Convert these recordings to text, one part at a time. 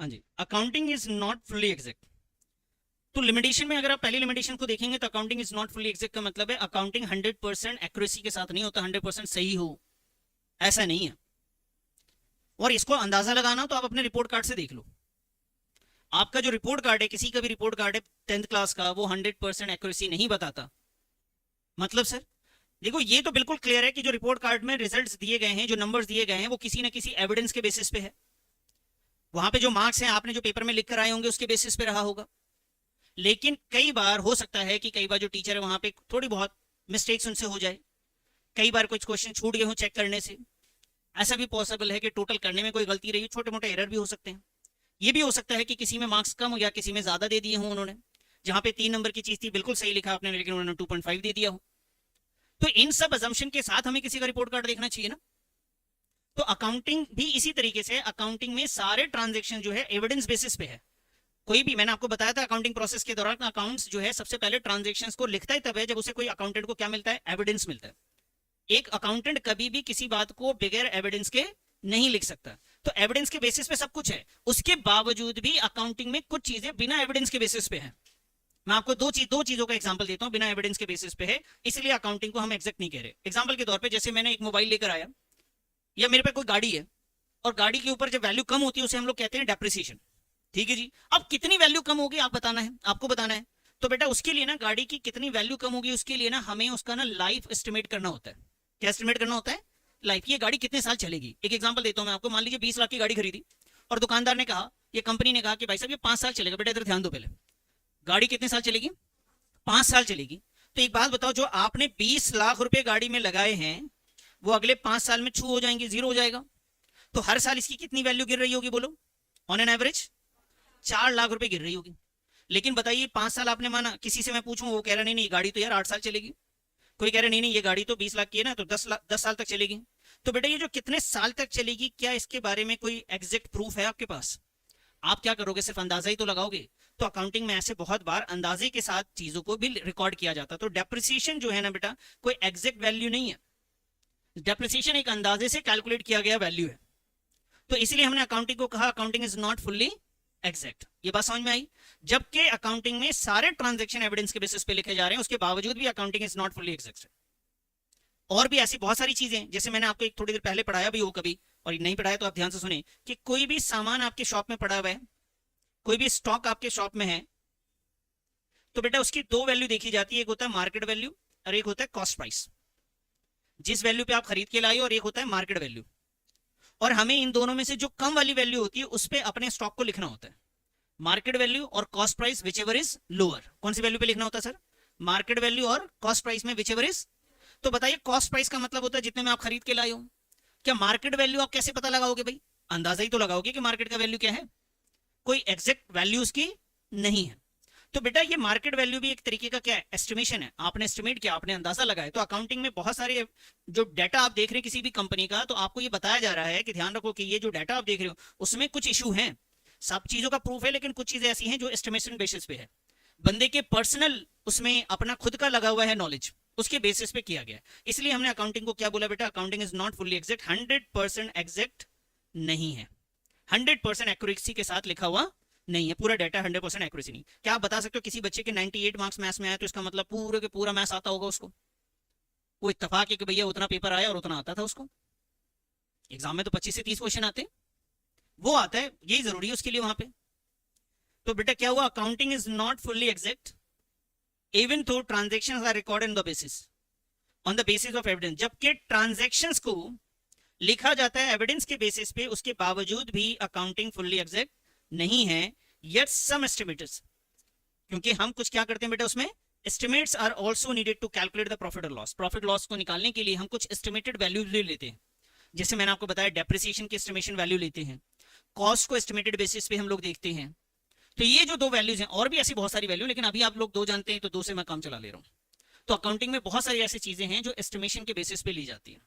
हाँ जी, accounting is not fully exact. तो लिमिटेशन में अगर आप पहली लिमिटेशन को देखेंगे तो accounting is not fully exact का मतलब है अकाउंटिंग 100% एक्यूरेसी के साथ नहीं होता, 100% सही हो, ऐसा नहीं है। और इसको अंदाजा लगाना तो आप अपने रिपोर्ट कार्ड से देख लो। आपका जो रिपोर्ट कार्ड है, किसी का भी रिपोर्ट कार्ड है 10th क्लास का, वो 100% एक्यूरेसी नहीं बताता। मतलब सर देखो, ये तो बिल्कुल क्लियर है कि जो रिपोर्ट कार्ड में रिजल्ट्स दिए गए हैं, जो नंबर्स दिए गए हैं, वो किसी ना किसी एविडेंस के बेसिस पे है। वहां पे जो मार्क्स हैं आपने जो पेपर में लिख कर आए होंगे उसके बेसिस पे रहा होगा। लेकिन कई बार हो सकता है कि कई बार जो टीचर है वहां पे थोड़ी बहुत मिस्टेक्स उनसे हो जाए, कई बार कुछ क्वेश्चन छूट गए हो चेक करने से। ऐसा भी पॉसिबल है कि टोटल करने में कोई गलती रही, छोटे मोटे एरर भी हो सकते हैं। ये भी हो सकता है कि किसी में मार्क्स कम हो या किसी में ज्यादा दे दिए हों उन्होंने, जहां पे 3 नंबर की चीज थी बिल्कुल सही लिखा आपने, लेकिन उन्होंने 2.5 दे दिया हो। तो इन सब अजम्पशन के साथ हमें किसी का रिपोर्ट कार्ड देखना चाहिए ना। तो अकाउंटिंग भी इसी तरीके से, अकाउंटिंग में सारे ट्रांजेक्शन जो है एविडेंस बेसिस पे है। कोई भी, मैंने आपको बताया था अकाउंटिंग प्रोसेस के दौरान अकाउंट्स जो है सबसे पहले ट्रांजेक्शंस को लिखता है तब है जब उसे कोई अकाउंटेंट को क्या मिलता है, एविडेंस मिलता है। एक अकाउंटेंट कभी भी किसी बात को बगैर एविडेंस के नहीं लिख सकता। तो एविडेंस के बेसिस पे सब कुछ है, उसके बावजूद भी अकाउंटिंग में कुछ चीजें बिना एविडेंस के बेसिस पे है। मैं आपको दो चीजों का एग्जांपल देता हूं, बिना एविडेंस के बेसिस पे है, इसलिए अकाउंटिंग को हम एग्जैक्ट नहीं कह रहे। एग्जांपल के तौर पे, जैसे मैंने एक मोबाइल लेकर आया या मेरे पे कोई गाड़ी है और गाड़ी के ऊपर जब वैल्यू कम होती है उसे हम लोग कहते हैं डेप्रिसिएशन। ठीक है जी, अब कितनी वैल्यू कम होगी आप बताना है, आपको बताना है। तो बेटा उसके लिए ना, गाड़ी की कितनी वैल्यू कम होगी उसके लिए ना हमें उसका ना लाइफ एस्टिमेट करना होता है। क्या एस्टिमेट करना होता है? लाइफ, ये गाड़ी कितने साल चलेगी। एक एग्जांपल देता हूं मैं आपको, मान लीजिए 20 लाख की गाड़ी खरीदी और दुकानदार ने कहा, ये कंपनी ने कहा कि भाई साहब ये 5 साल चलेगा। बेटा इधर ध्यान दो, पहले गाड़ी कितने साल चलेगी? 5 साल चलेगी। तो एक बात बताओ, जो आपने 20 लाख रुपए गाड़ी में लगाए हैं वो अगले 5 साल में छू हो जाएंगे, जीरो हो जाएगा। तो हर साल इसकी कितनी वैल्यू गिर रही होगी बोलो? ऑन एन एवरेज 4 लाख रुपए गिर रही होगी। लेकिन बताइए 5 साल आपने माना, किसी से मैं पूछूं वो कह रहा नहीं नहीं गाड़ी तो यार 8 साल चलेगी, कोई कह रहा नहीं नहीं ये गाड़ी तो 20 लाख की है ना तो 10 साल तक चलेगी। तो बेटा ये जो कितने साल तक चलेगी, क्या इसके बारे में कोई एग्जैक्ट प्रूफ है आपके पास? आप क्या करोगे, सिर्फ अंदाजा ही तो लगाओगे। तो अकाउंटिंग में ऐसे बहुत बार अंदाजे के साथ चीजों को भी रिकॉर्ड किया जाता है। तो डेप्रिसिएशन जो है ना बेटा, कोई एग्जैक्ट वैल्यू नहीं है। डेप्रिसिएशन एक अंदाजे से कैलकुलेट किया गया वैल्यू है। तो इसलिए हमने अकाउंटिंग को कहा accounting is not fully exact. ये बात समझ में आई? जबकि अकाउंटिंग में सारे ट्रांजैक्शन एविडेंस के बेसिस पे लिखे जा रहे हैं, उसके बावजूद भी accounting is not fully exact. और भी ऐसी बहुत सारी चीजें, जैसे मैंने आपको एक थोड़ी देर पहले पढ़ाया भी हो कभी, और नहीं पढ़ाया तो आप ध्यान से सुने, कि कोई भी सामान आपके शॉप में पड़ा हुआ है, कोई भी स्टॉक आपके शॉप में है, तो बेटा उसकी दो वैल्यू देखी जाती है, एक होता है मार्केट वैल्यू और एक होता है कॉस्ट प्राइस। जिस वैल्यू पे आप खरीद के लाए और एक होता है मार्केट वैल्यू। और हमें इन दोनों में से जो कम वाली वैल्यू होती है उस पर अपने स्टॉक को लिखना होता है। मार्केट वैल्यू और cost price which ever is lower. कौन सी वैल्यू पे लिखना होता है सर? मार्केट वैल्यू और कॉस्ट प्राइस में विच एवर इज। तो बताइए कॉस्ट प्राइस का मतलब होता है जितने में आप खरीद के लाए हो। क्या मार्केट वैल्यू आप कैसे पता लगाओगे भाई? अंदाजा ही तो लगाओगे कि मार्केट का वैल्यू क्या है, कोई एग्जैक्ट वैल्यू उसकी नहीं है। तो बेटा ये मार्केट वैल्यू भी एक तरीके का क्या है, एस्टिमेशन है। आपने एस्टिमेट किया, आपने अंदाजा लगाया। तो अकाउंटिंग में बहुत सारे जो डाटा आप देख रहे हैं किसी भी कंपनी का, तो आपको ये बताया जा रहा है कि ध्यान रखो कि ये जो डाटा आप देख रहे हो उसमें कुछ इशू हैं। सब चीजों का प्रूफ है लेकिन कुछ चीजें ऐसी हैं जो एस्टिमेशन बेसिस पे है, बंदे के पर्सनल उसमें अपना खुद का लगा हुआ है नॉलेज, उसके बेसिस पे किया गया। इसलिए हमने अकाउंटिंग को क्या बोला बेटा, accounting is not fully exact, 100% exact नहीं है, 100% एक्यूरेसी के साथ लिखा हुआ नहीं है, पूरा डाटा 100% एक्यूरेसी नहीं। क्या आप बता सकते हो किसी बच्चे के 98 मार्क्स मैथ्स में आया तो इसका मतलब पूरे के पूरा मैथ्स आता होगा उसको? वो इत्तेफाक है कि भैया उतना पेपर आया और उतना आता था उसको। एग्जाम में तो 25 से 30 क्वेश्चन आते हैं, वो आता है, यही जरूरी है उसके लिए वहां पे। तो बेटा क्या हुआ, accounting is not fully exact even though transactions are recorded on the basis of evidence. जबकि ट्रांजेक्शंस को लिखा जाता है एविडेंस के बेसिस पे, उसके बावजूद भी अकाउंटिंग फुल्ली एग्जैक्ट नहीं है। येट सम एस्टिमेटर्स, क्योंकि हम कुछ क्या करते हैं बेटा उसमें, estimates are also needed to calculate the profit और लॉस। प्रॉफिट लॉस को निकालने के लिए हम कुछ एस्टिमेटेड वैल्यूज भी लेते हैं। जैसे मैंने आपको बताया डेप्रिसिएशन की एस्टिमेशन वैल्यू लेते हैं, कॉस्ट को एस्टिमेटेड बेसिस पे हम लोग देखते हैं। तो ये जो दो वैल्यूज हैं, और भी ऐसी बहुत सारी वैल्यू, लेकिन अभी आप लोग दो जानते हैं तो दो से मैं काम चला ले रहा हूं। तो अकाउंटिंग में बहुत सारी ऐसी चीजें हैं जो एस्टिमेशन के बेसिस पे ली जाती है,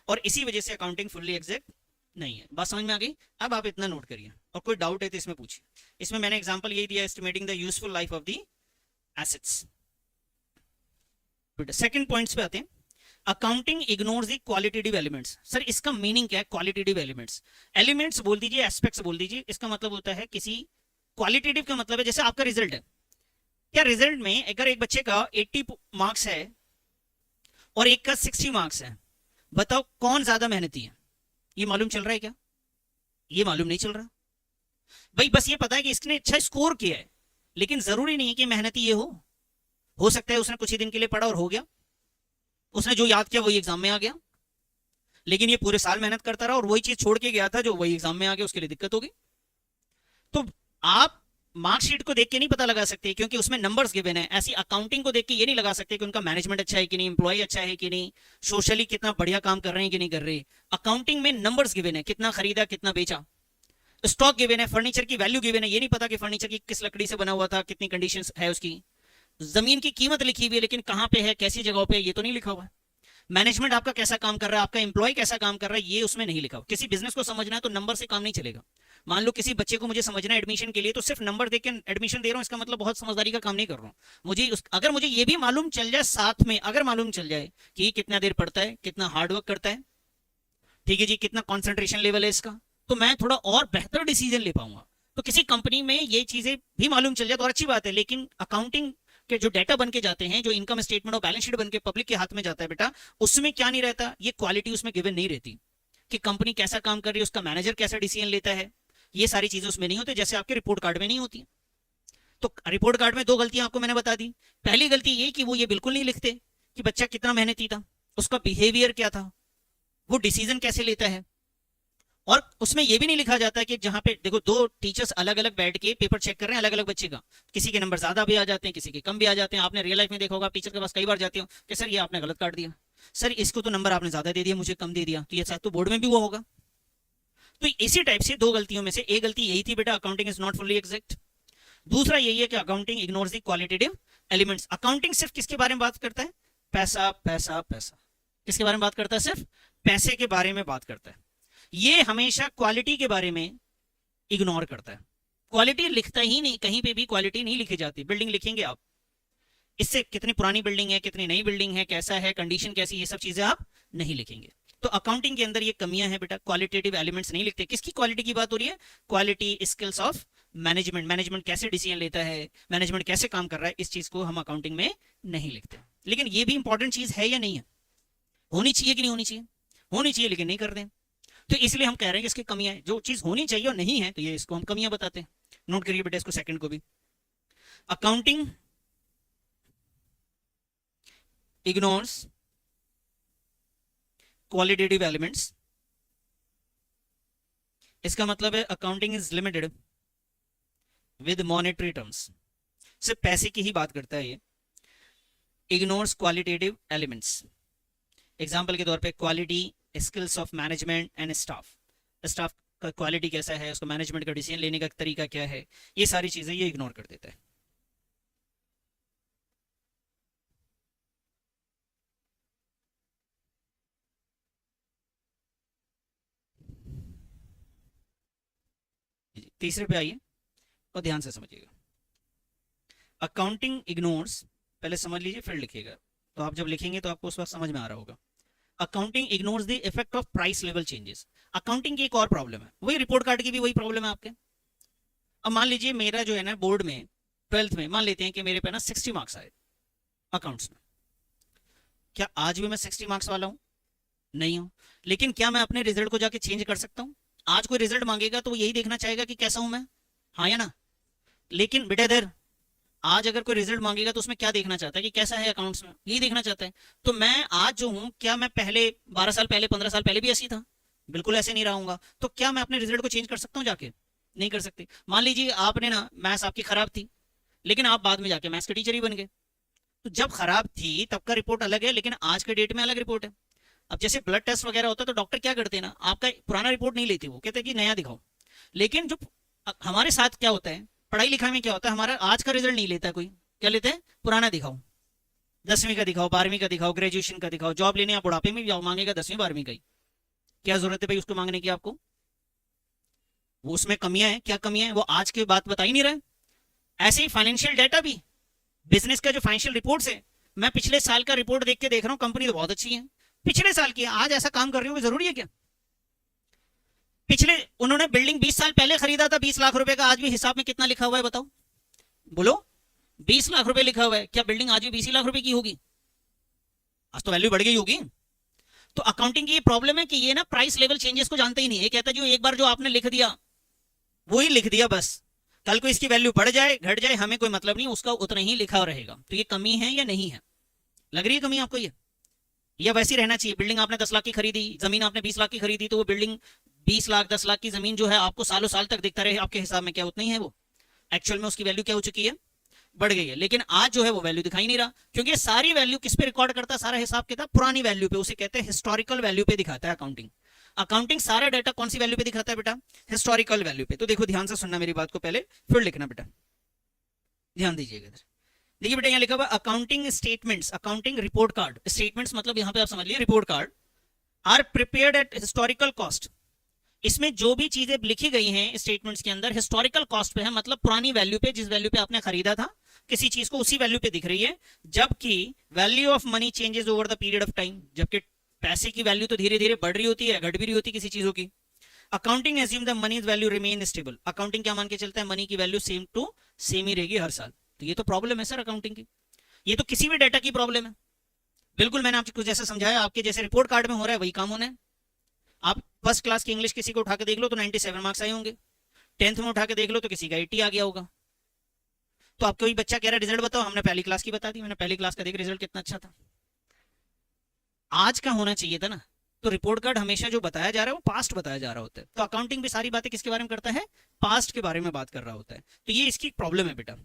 और इसी वजह से अकाउंटिंग फुल्ली एग्जैक्ट नहीं है। बात समझ में आ गई? अब आप इतना नोट करिए, और कोई डाउट है तो इसमें पूछिए। इसमें मैंने एग्जांपल यही दिया, estimating the useful life of the assets. Second points पे आते हैं। Accounting ignores the qualitative elements. Sir इसका मीनिंग क्या है क्वालिटेटिव एलिमेंट्स? एलिमेंट्स बोल दीजिए, एस्पेक्ट्स बोल दीजिए, इसका मतलब होता है किसी क्वालिटेटिव का मतलब है जैसे आपका रिजल्ट है, क्या रिजल्ट में अगर एक बच्चे का 80 मार्क्स है और एक का 60 मार्क्स है, बताओ कौन ज्यादा मेहनती है? ये मालूम चल रहा है क्या? ये मालूम नहीं चल रहा भाई, बस ये पता है कि इसने अच्छा स्कोर किया है, लेकिन जरूरी नहीं है कि मेहनती ये हो सकता है उसने कुछ ही दिन के लिए पढ़ा और हो गया, उसने जो याद किया वही एग्जाम में आ गया, लेकिन ये पूरे साल मेहनत करता रहा और वही चीज छोड़ के गया था जो वही एग्जाम में आ गया, उसके लिए दिक्कत होगी। तो आप मार्कशीट को देख के नहीं पता लगा सकते क्योंकि उसमें नंबर्स गिवन है। ऐसी अकाउंटिंग को देख के ये नहीं लगा सकते कि उनका मैनेजमेंट अच्छा है कि नहीं, एम्प्लॉय अच्छा है कि नहीं, सोशली कितना बढ़िया काम कर रहे हैं कि नहीं कर रहे। अकाउंटिंग में नंबर्स गिवन है, कितना खरीदा कितना बेचा, स्टॉक गिवन है, फर्नीचर की वैल्यू गिवन है, ये नहीं पता कि फर्नीचर की किस लकड़ी से बना हुआ था, कितनी कंडीशंस है उसकी, जमीन की कीमत लिखी हुई है लेकिन कहां पे है, कैसी जगह पे है, ये तो नहीं लिखा हुआ है। मैनेजमेंट आपका कैसा काम कर रहा है, आपका एम्प्लॉय कैसा काम कर रहा है, ये उसमें नहीं लिखा हुआ। किसी बिजनेस को समझना है तो नंबर से काम नहीं चलेगा। मान लो किसी बच्चे को मुझे समझना है एडमिशन के लिए, तो सिर्फ नंबर देख के एडमिशन दे रहा हूं इसका मतलब बहुत समझदारी का काम नहीं कर रहा हूं। अगर मुझे ये भी मालूम चल जाए साथ में, अगर मालूम चल जाए कि कितना देर पढ़ता है, कितना हार्डवर्क करता है, ठीक है जी, कितना कॉन्सेंट्रेशन लेवल है इसका, तो मैं थोड़ा और बेहतर डिसीजन ले पाऊंगा। तो किसी कंपनी में ये चीजें भी मालूम चल जाए तो अच्छी बात है, लेकिन अकाउंटिंग के जो डेटा बन के जाते हैं, जो इनकम स्टेटमेंट और बैलेंस शीट बन के पब्लिक के हाथ में जाता है बेटा, उसमें क्या नहीं रहता, ये क्वालिटी उसमें गिवन नहीं रहती कि कंपनी कैसा काम कर रही है, उसका मैनेजर कैसा डिसीजन लेता है, ये सारी चीजें उसमें नहीं होती, जैसे आपके रिपोर्ट कार्ड में नहीं होती। तो रिपोर्ट कार्ड में 2 गलतियां आपको मैंने बता दी। पहली गलती ये कि वो ये बिल्कुल नहीं लिखते कि बच्चा कितना मेहनती था, उसका बिहेवियर क्या था, वो डिसीजन कैसे लेता है, और उसमें यह भी नहीं लिखा जाता कि जहां पे देखो 2 टीचर्स अलग अलग बैठ के पेपर चेक कर रहे हैं अलग अलग बच्चे का, किसी के नंबर ज्यादा भी आ जाते हैं, किसी के कम भी आ जाते हैं। आपने रियल लाइफ में देखा होगा, टीचर के पास कई बार जाते हो कि सर ये आपने गलत काट दिया, सर इसको तो नंबर आपने ज्यादा दे दिया, मुझे कम दे दिया, तो ये शायद तो बोर्ड में भी हुआ होगा। तो इसी टाइप से 2 गलतियों में से एक गलती यही थी बेटा, accounting is not fully exact. दूसरा यही है कि accounting ignores the qualitative elements. Accounting सिर्फ किसके बारे में बात करता है? पैसा पैसा पैसा। किसके बारे में बात करता है? सिर्फ पैसे के बारे में बात करता है। ये हमेशा क्वालिटी के बारे में इग्नोर करता है। क्वालिटी लिखता ही नहीं, कहीं पे भी क्वालिटी नहीं लिखी जाती। बिल्डिंग लिखेंगे आप, इससे कितनी पुरानी बिल्डिंग है, कितनी नई बिल्डिंग है, कैसा है, कंडीशन कैसी, ये सब चीजें आप नहीं लिखेंगे। तो अकाउंटिंग के अंदर ये कमियां हैं बेटा, क्वालिटेटिव एलिमेंट्स नहीं लिखते। किसकी क्वालिटी की बात हो रही है? Quality skills of management. Management कैसे डिसीजन लेता है, मैनेजमेंट कैसे काम कर रहा है, इस चीज को हम अकाउंटिंग में नहीं लिखते। लेकिन ये भी इंपॉर्टेंट चीज है या नहीं है? होनी चाहिए कि नहीं होनी चाहिए? होनी चाहिए, लेकिन नहीं करते। तो इसलिए हम कह रहे हैं कि इसकी कमियां हैं। जो चीज होनी चाहिए और नहीं है तो ये इसको हम कमियां बताते हैं। नोट करिए बेटा इसको, सेकंड को भी। Accounting ignores qualitative elements. इसका मतलब है accounting is limited with monetary terms. सिर्फ पैसे की ही बात करता है ये। Ignores qualitative elements. एग्जाम्पल के तौर पे quality skills of management and staff. Staff का क्वालिटी कैसा है, उसको मैनेजमेंट का डिसीजन लेने का तरीका क्या है, ये सारी चीजें ये इग्नोर कर देता है। तीसरे पे आइए और ध्यान से समझिएगा। अकाउंटिंग इग्नोर्स, पहले समझ लीजिए फिर लिखिएगा, तो आप जब लिखेंगे तो आपको उस वक्त समझ में आ रहा होगा। Accounting ignores the effect of price level changes. Accounting की एक और प्रॉब्लम है, वही रिपोर्ट कार्ड की भी वही प्रॉब्लम है आपके। अब मान लीजिए मेरा जो है ना बोर्ड में 12th में, मान लेते हैं कि मेरे पे ना 60 मार्क्स आए अकाउंट्स में। क्या आज भी मैं 60 मार्क्स वाला हूं? नहीं हूं। लेकिन क्या मैं अपने रिजल्ट को जाके चेंज कर सकता हूं? आज कोई रिजल्ट मांगेगा तो वो यही देखना चाहेगा कि कैसा हूं मैं, हाँ या ना? लेकिन बेटा इधर आज अगर कोई रिजल्ट मांगेगा तो उसमें क्या देखना चाहता है कि कैसा है अकाउंट्स में, यही देखना चाहता है। तो मैं आज जो हूं, क्या मैं पहले 12 साल पहले 15 साल पहले भी ऐसी था? बिल्कुल ऐसे नहीं रहूंगा। तो क्या मैं अपने रिजल्ट को चेंज कर सकता हूं जाके? नहीं कर सकते। मान लीजिए आपने ना मैथ्स आपकी खराब थी, लेकिन आप बाद में जाके मैथ्स के टीचर ही बन गए। तो जब खराब थी तब का रिपोर्ट अलग है, लेकिन आज के डेट में अलग रिपोर्ट है। अब जैसे ब्लड टेस्ट वगैरह होता है तो डॉक्टर क्या करते हैं ना, आपका पुराना रिपोर्ट नहीं लेते, वो कहते हैं कि नया दिखाओ। लेकिन जो हमारे साथ क्या होता है, पढ़ाई लिखाई में क्या होता है, हमारा आज का रिजल्ट नहीं लेता कोई, क्या लेते हैं? पुराना दिखाओ, 10वीं का दिखाओ, 12वीं का दिखाओ, ग्रेजुएशन का दिखाओ। जॉब लेने आप बुढ़ापे में भी जाओ, मांगेगा 10वीं 12वीं का ही। क्या जरूरत है भाई उसको मांगने की आपको? वो उसमें कमियां हैं, क्या कमियां हैं वो आज की बात बता ही नहीं रहे। ऐसे ही फाइनेंशियल डाटा भी, बिजनेस का जो फाइनेंशियल रिपोर्ट्स है, मैं पिछले साल का रिपोर्ट देख के देख रहा हूँ कंपनी तो बहुत अच्छी है, पिछले साल की, आज ऐसा काम कर रही हो जरूरी है क्या? पिछले उन्होंने बिल्डिंग 20 साल पहले खरीदा था 20 लाख रुपए का, आज भी हिसाब में कितना लिखा हुआ है बताओ, बोलो 20 लाख रुपए लिखा हुआ है, क्या बिल्डिंग आज भी 20 लाख रुपए की होगी? आज तो वैल्यू बढ़ गई होगी। तो अकाउंटिंग की ये प्रॉब्लम है कि ये ना प्राइस लेवल चेंजेस को जानते ही नहीं है, कहता है जो एक बार जो आपने लिख दिया वो ही लिख दिया बस, कल को इसकी वैल्यू बढ़ जाए घट जाए हमें कोई मतलब नहीं, उसका उतना ही लिखा रहेगा। तो ये कमी है या नहीं है? लग रही है कमी आपको ये? या वैसी रहना चाहिए, बिल्डिंग आपने 10 लाख की खरीदी, जमीन आपने 20 लाख की खरीदी, तो वो बिल्डिंग 20 लाख 10 लाख की जमीन जो है आपको सालों साल तक दिखता रहे आपके हिसाब में, क्या उतना ही है वो? एक्चुअल में उसकी वैल्यू क्या हो चुकी है? बढ़ गई है। लेकिन आज जो है वो वैल्यू दिखाई नहीं रहा, क्योंकि सारी वैल्यू किस पे रिकॉर्ड करता है, सारा हिसाब किताब पुरानी वैल्यू पे, उसे कहते हैं हिस्टोरिकल वैल्यू पे दिखाता है अकाउंटिंग। अकाउंटिंग सारा डाटा कौन सी वैल्यू पे दिखाता है बेटा? हिस्टोरिकल वैल्यू पे। तो देखो ध्यान से सुनना मेरी बात को, पहले फिर लिखना बेटा, ध्यान दीजिएगा इधर। देखिए बेटा यहाँ लिखा हुआ accounting statements, accounting report card, statements मतलब यहाँ पे आप समझ लीजिए report card, are prepared at historical cost. इसमें जो भी चीजें लिखी गई हैं स्टेटमेंट्स के अंदर हिस्टोरिकल कॉस्ट पे है, मतलब पुरानी वैल्यू पे, जिस वैल्यू पे आपने खरीदा था किसी चीज को उसी वैल्यू पे दिख रही है। जबकि value of money changes over the period of time, जबकि पैसे की वैल्यू तो धीरे धीरे बढ़ रही होती है, घट भी रही होती है किसी चीजों की। Accounting assume the money value remain stable, accounting क्या मान के चलता है, मनी की वैल्यू सेम टू सेम ही रहेगी हर साल। तो ये तो प्रॉब्लम है सर अकाउंटिंग की, ये तो किसी भी डेटा की प्रॉब्लम है। बिल्कुल मैंने आपको जैसे समझाया, आपके जैसे रिपोर्ट कार्ड में हो रहा है वही काम होना है। आप फर्स्ट क्लास की इंग्लिश किसी को उठा के देख लो तो 97 मार्क्स आए होंगे, 10th में उठा के देख लो तो किसी का 80 आ गया होगा। तो आपको कोई बच्चा कह रहा है रिजल्ट बताओ, हमने पहली क्लास की बता दी, मैंने पहली क्लास का देख रिजल्ट कितना अच्छा था, आज का होना चाहिए था ना। तो रिपोर्ट कार्ड हमेशा जो बताया जा रहा है वो पास्ट बताया जा रहा होता है। तो अकाउंटिंग भी सारी बातें किसके बारे में करता है, पास्ट के बारे में बात कर रहा होता है। तो ये इसकी प्रॉब्लम है बेटा।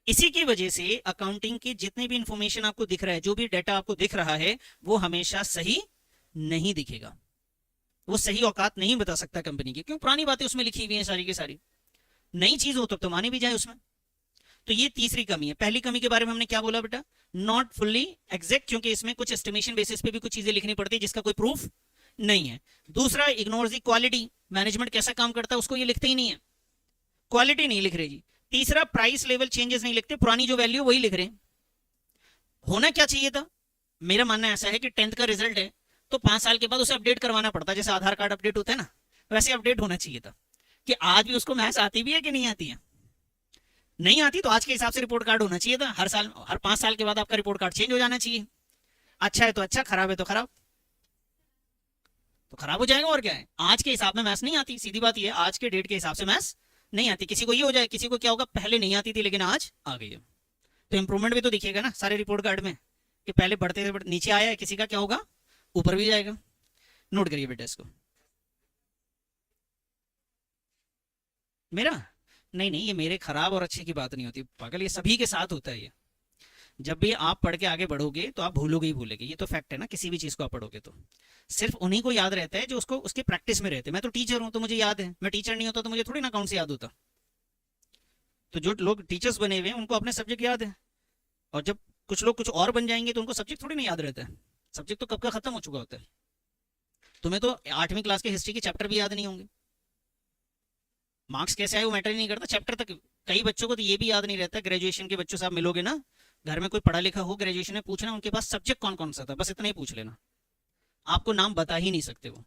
इसी की वजह से अकाउंटिंग की जितनी भी इंफॉर्मेशन आपको दिख रहा है, जो भी डाटा आपको दिख रहा है, वो हमेशा सही नहीं दिखेगा, वो सही औकात नहीं बता सकता कंपनी की, क्यों? पुरानी बातें उसमें लिखी हुई हैं सारी की सारी, नई चीज हो तो मानी भी जाए उसमें। तो ये तीसरी कमी है। पहली कमी के बारे में हमने क्या बोला बेटा, नॉट फुल्ली एग्जैक्ट, क्योंकि इसमें कुछ एस्टिमेशन बेसिस पे भी कुछ चीजें लिखनी पड़ती है जिसका कोई प्रूफ नहीं है। दूसरा, इग्नोर दी क्वालिटी, मैनेजमेंट कैसा काम करता है उसको ये लिखते ही नहीं है, क्वालिटी नहीं लिख रहे जी। तीसरा, प्राइस लेवल चेंजेस नहीं लिखते, पुरानी जो वैल्यू वही लिख रहे हैं। होना क्या चाहिए था, मेरा मानना ऐसा है कि 10th का रिजल्ट है तो 5 साल के बाद उसे अपडेट करवाना पड़ता है, जैसे आधार कार्ड अपडेट होता है ना, वैसे अपडेट होना चाहिए था कि आज भी उसको मैथ्स आती भी है कि नहीं आती है। नहीं आती तो आज के हिसाब से रिपोर्ट कार्ड होना चाहिए था, हर साल हर 5 साल के बाद आपका रिपोर्ट कार्ड चेंज हो जाना चाहिए। अच्छा है तो अच्छा, खराब है तो खराब, तो खराब हो जाएगा। और क्या है, आज के हिसाब में मैथ्स नहीं आती, सीधी बात ये है, आज के डेट के हिसाब से मैथ्स नहीं आती। किसी को ये हो जाए, किसी को क्या होगा, पहले नहीं आती थी लेकिन आज आ गई है, तो इंप्रूवमेंट भी तो दिखेगा ना सारे रिपोर्ट कार्ड में, कि पहले बढ़ते नीचे आया है, किसी का क्या होगा ऊपर भी जाएगा। नोट करिए बेटा इसको। मेरा नहीं नहीं, ये मेरे खराब और अच्छे की बात नहीं होती पागल, ये सभी के साथ होता है। ये जब भी आप पढ़ के आगे बढ़ोगे तो आप भूलोगे ही भूलोगे, ये तो फैक्ट है ना। किसी भी चीज को आप पढ़ोगे तो सिर्फ उन्हीं को याद रहता है जो उसको उसके प्रैक्टिस में रहते हैं। मैं तो टीचर हूं तो मुझे याद है, मैं टीचर नहीं होता तो मुझे थोड़ी ना अकाउंट से याद होता। तो जो लोग टीचर्स बने हुए हैं उनको अपने सब्जेक्ट याद है, और जब कुछ लोग कुछ और बन जाएंगे तो उनको सब्जेक्ट थोड़ी ना याद रहता है, सब्जेक्ट तो कब का खत्म हो चुका होता है। तुम्हें तो 8वीं क्लास के हिस्ट्री के चैप्टर भी याद नहीं होंगे, मार्क्स कैसे आए वो मैटर ही नहीं करता, चैप्टर तक। कई बच्चों को तो ये भी याद नहीं रहता, ग्रेजुएशन के बच्चों से आप मिलोगे ना, घर में कोई पढ़ा लिखा हो ग्रेजुएशन में, पूछना उनके पास सब्जेक्ट कौन कौन सा था, बस इतना ही पूछ लेना, आपको नाम बता ही नहीं सकते वो।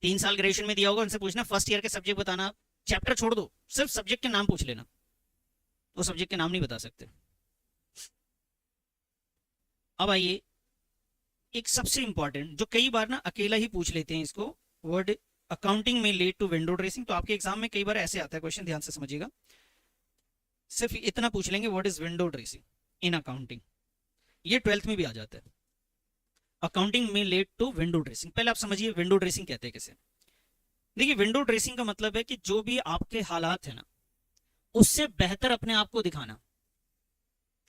3 साल ग्रेजुएशन में दिया होगा, उनसे पूछना फर्स्ट ईयर के सब्जेक्ट बताना, चैप्टर छोड़ दो, सिर्फ सब्जेक्ट के नाम पूछ लेना, वो सब्जेक्ट के नाम नहीं बता सकते। अब आइए एक सबसे इंपॉर्टेंट जो कई बार ना अकेला ही पूछ लेते हैं इसको, वर्ड अकाउंटिंग में लीड टू विंडो ड्रेसिंग। तो आपके एग्जाम में कई बार ऐसे आता है क्वेश्चन, ध्यान से समझिएगा, सिर्फ इतना पूछ लेंगे what is window dressing in accounting. ये 12th में भी आ जाता है, अकाउंटिंग में लीड टू विंडो ड्रेसिंग। पहले आप समझिए विंडो ड्रेसिंग कहते हैं किसे। देखिए विंडो ड्रेसिंग का मतलब है कि जो भी आपके हालात है ना उससे बेहतर अपने आप को दिखाना,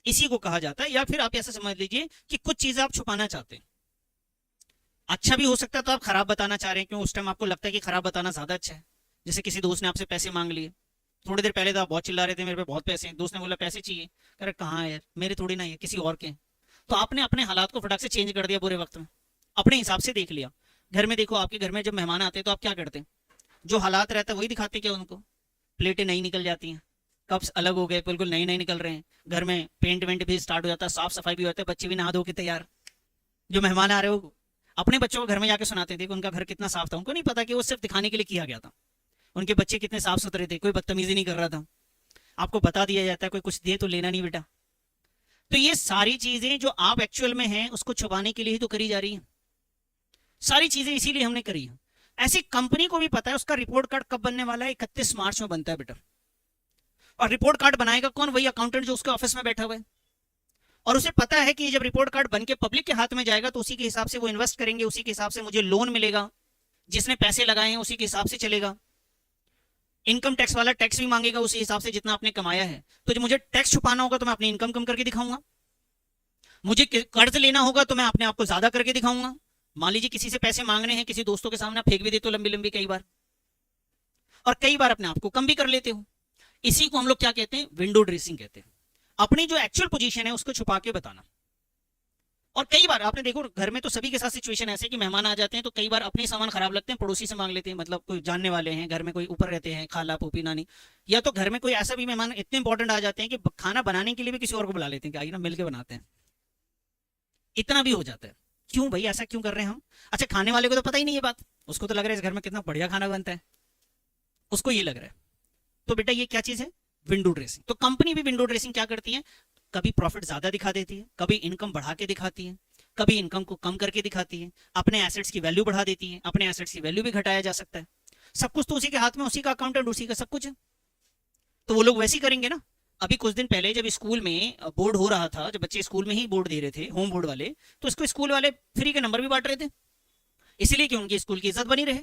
इसी को कहा जाता है। या फिर आप ऐसा समझ लीजिए कि कुछ चीजें आप छुपाना चाहते हैं, अच्छा भी हो सकता है तो आप खराब बताना चाह रहे हैं, क्यों उस टाइम आपको लगता है कि खराब बताना ज्यादा अच्छा है। जैसे किसी दोस्त ने आपसे पैसे मांग लिए, थोड़ी देर पहले तो आप बहुत चिल्ला रहे थे मेरे पे बहुत पैसे हैं, दोस्त ने बोला पैसे चाहिए, कह रहे कहाँ है यार, मेरे थोड़ी ना है किसी और के। तो आपने अपने हालात को फटाक से चेंज कर दिया बुरे वक्त में, अपने हिसाब से देख लिया। घर में देखो, आपके घर में जब मेहमान आते हैं तो आप क्या करते हैं, जो हालात रहता है वही दिखाते क्या उनको, प्लेटें नई निकल जाती हैं, कप्स अलग हो गए, बिल्कुल नए नए निकल रहे हैं, घर में पेंट वेंट भी स्टार्ट हो जाता है, साफ सफाई भी होता है, बच्चे भी नहा धो के तैयार। जो मेहमान आ रहे हो अपने बच्चों को घर में जाके सुनाते थे कि उनका घर कितना साफ था, उनको नहीं पता कि वो सिर्फ दिखाने के लिए किया गया था। उनके बच्चे कितने साफ सुथरे थे, कोई बदतमीजी नहीं कर रहा था। आपको बता दिया जाता है कोई कुछ दे तो लेना नहीं बेटा। तो ये सारी चीजें जो आप एक्चुअल में हैं उसको छुपाने के लिए ही तो करी जा रही है, सारी चीजें इसीलिए हमने करी है। ऐसी कंपनी को भी पता है उसका रिपोर्ट कार्ड कब बनने वाला है, 31 मार्च में बनता है बेटा। और रिपोर्ट कार्ड बनाएगा कौन, वही अकाउंटेंट जो उसके ऑफिस में बैठा हुआ है। और उसे पता है कि जब रिपोर्ट कार्ड बन के पब्लिक के हाथ में जाएगा तो उसी के हिसाब से वो इन्वेस्ट करेंगे, उसी के हिसाब से मुझे लोन मिलेगा, जिसने पैसे लगाए हैं उसी के हिसाब से चलेगा। इनकम टैक्स वाला टैक्स भी मांगेगा उसी हिसाब से जितना आपने कमाया है। तो जब मुझे टैक्स छुपाना होगा तो मैं अपनी इनकम कम करके दिखाऊंगा, मुझे कर्ज लेना होगा तो मैं अपने आप को ज्यादा करके दिखाऊंगा। मान लीजिए किसी से पैसे मांगने हैं, किसी दोस्तों के सामने फेंक भी देते हो लंबी लंबी कई बार, और कई बार अपने आप को कम भी कर लेते हो। इसी को हम लोग क्या कहते हैं, विंडो ड्रेसिंग कहते हैं। अपनी जो एक्चुअल पोजीशन है उसको छुपा के बताना। और कई बार आपने देखो घर में तो सभी के साथ सिचुएशन ऐसे कि मेहमान आ जाते हैं तो कई बार अपने सामान खराब लगते हैं, पड़ोसी से मांग लेते हैं, मतलब कोई जानने वाले हैं घर में, कोई ऊपर रहते हैं, खाला पोपी नानी, या तो घर में कोई ऐसा भी मेहमान इतने इंपॉर्टेंट आ जाते हैं कि खाना बनाने के लिए भी किसी और को बुला लेते हैं कि आइए ना मिलकर बनाते हैं। इतना भी हो जाता है। क्यों भाई ऐसा क्यों कर रहे हैं हम? अच्छा, खाने वाले को तो पता ही नहीं है बात, उसको तो लग रहा है इस घर में कितना बढ़िया खाना बनता है, उसको ये लग रहा है। तो बेटा ये क्या चीज है, विंडो ड्रेसिंग। तो कंपनी भी विंडो ड्रेसिंग क्या करती है, कभी प्रॉफिट ज्यादा दिखा देती है, कभी इनकम बढ़ा के दिखाती है, कभी इनकम को कम करके दिखाती है, अपने एसेट्स की वैल्यू बढ़ा देती है, अपने एसेट्स की वैल्यू भी घटाया जा सकता है। सब कुछ तो उसी के हाथ में, उसी का अकाउंटेंट, उसी का सब कुछ है। तो वो लोग वैसे ही करेंगे ना। अभी कुछ दिन पहले जब स्कूल में बोर्ड हो रहा था, जब बच्चे स्कूल में ही बोर्ड दे रहे थे, होम बोर्ड वाले, तो इसको स्कूल वाले फ्री के नंबर भी बांट रहे थे, इसलिए कि उनकी स्कूल की इज्जत बनी रहे।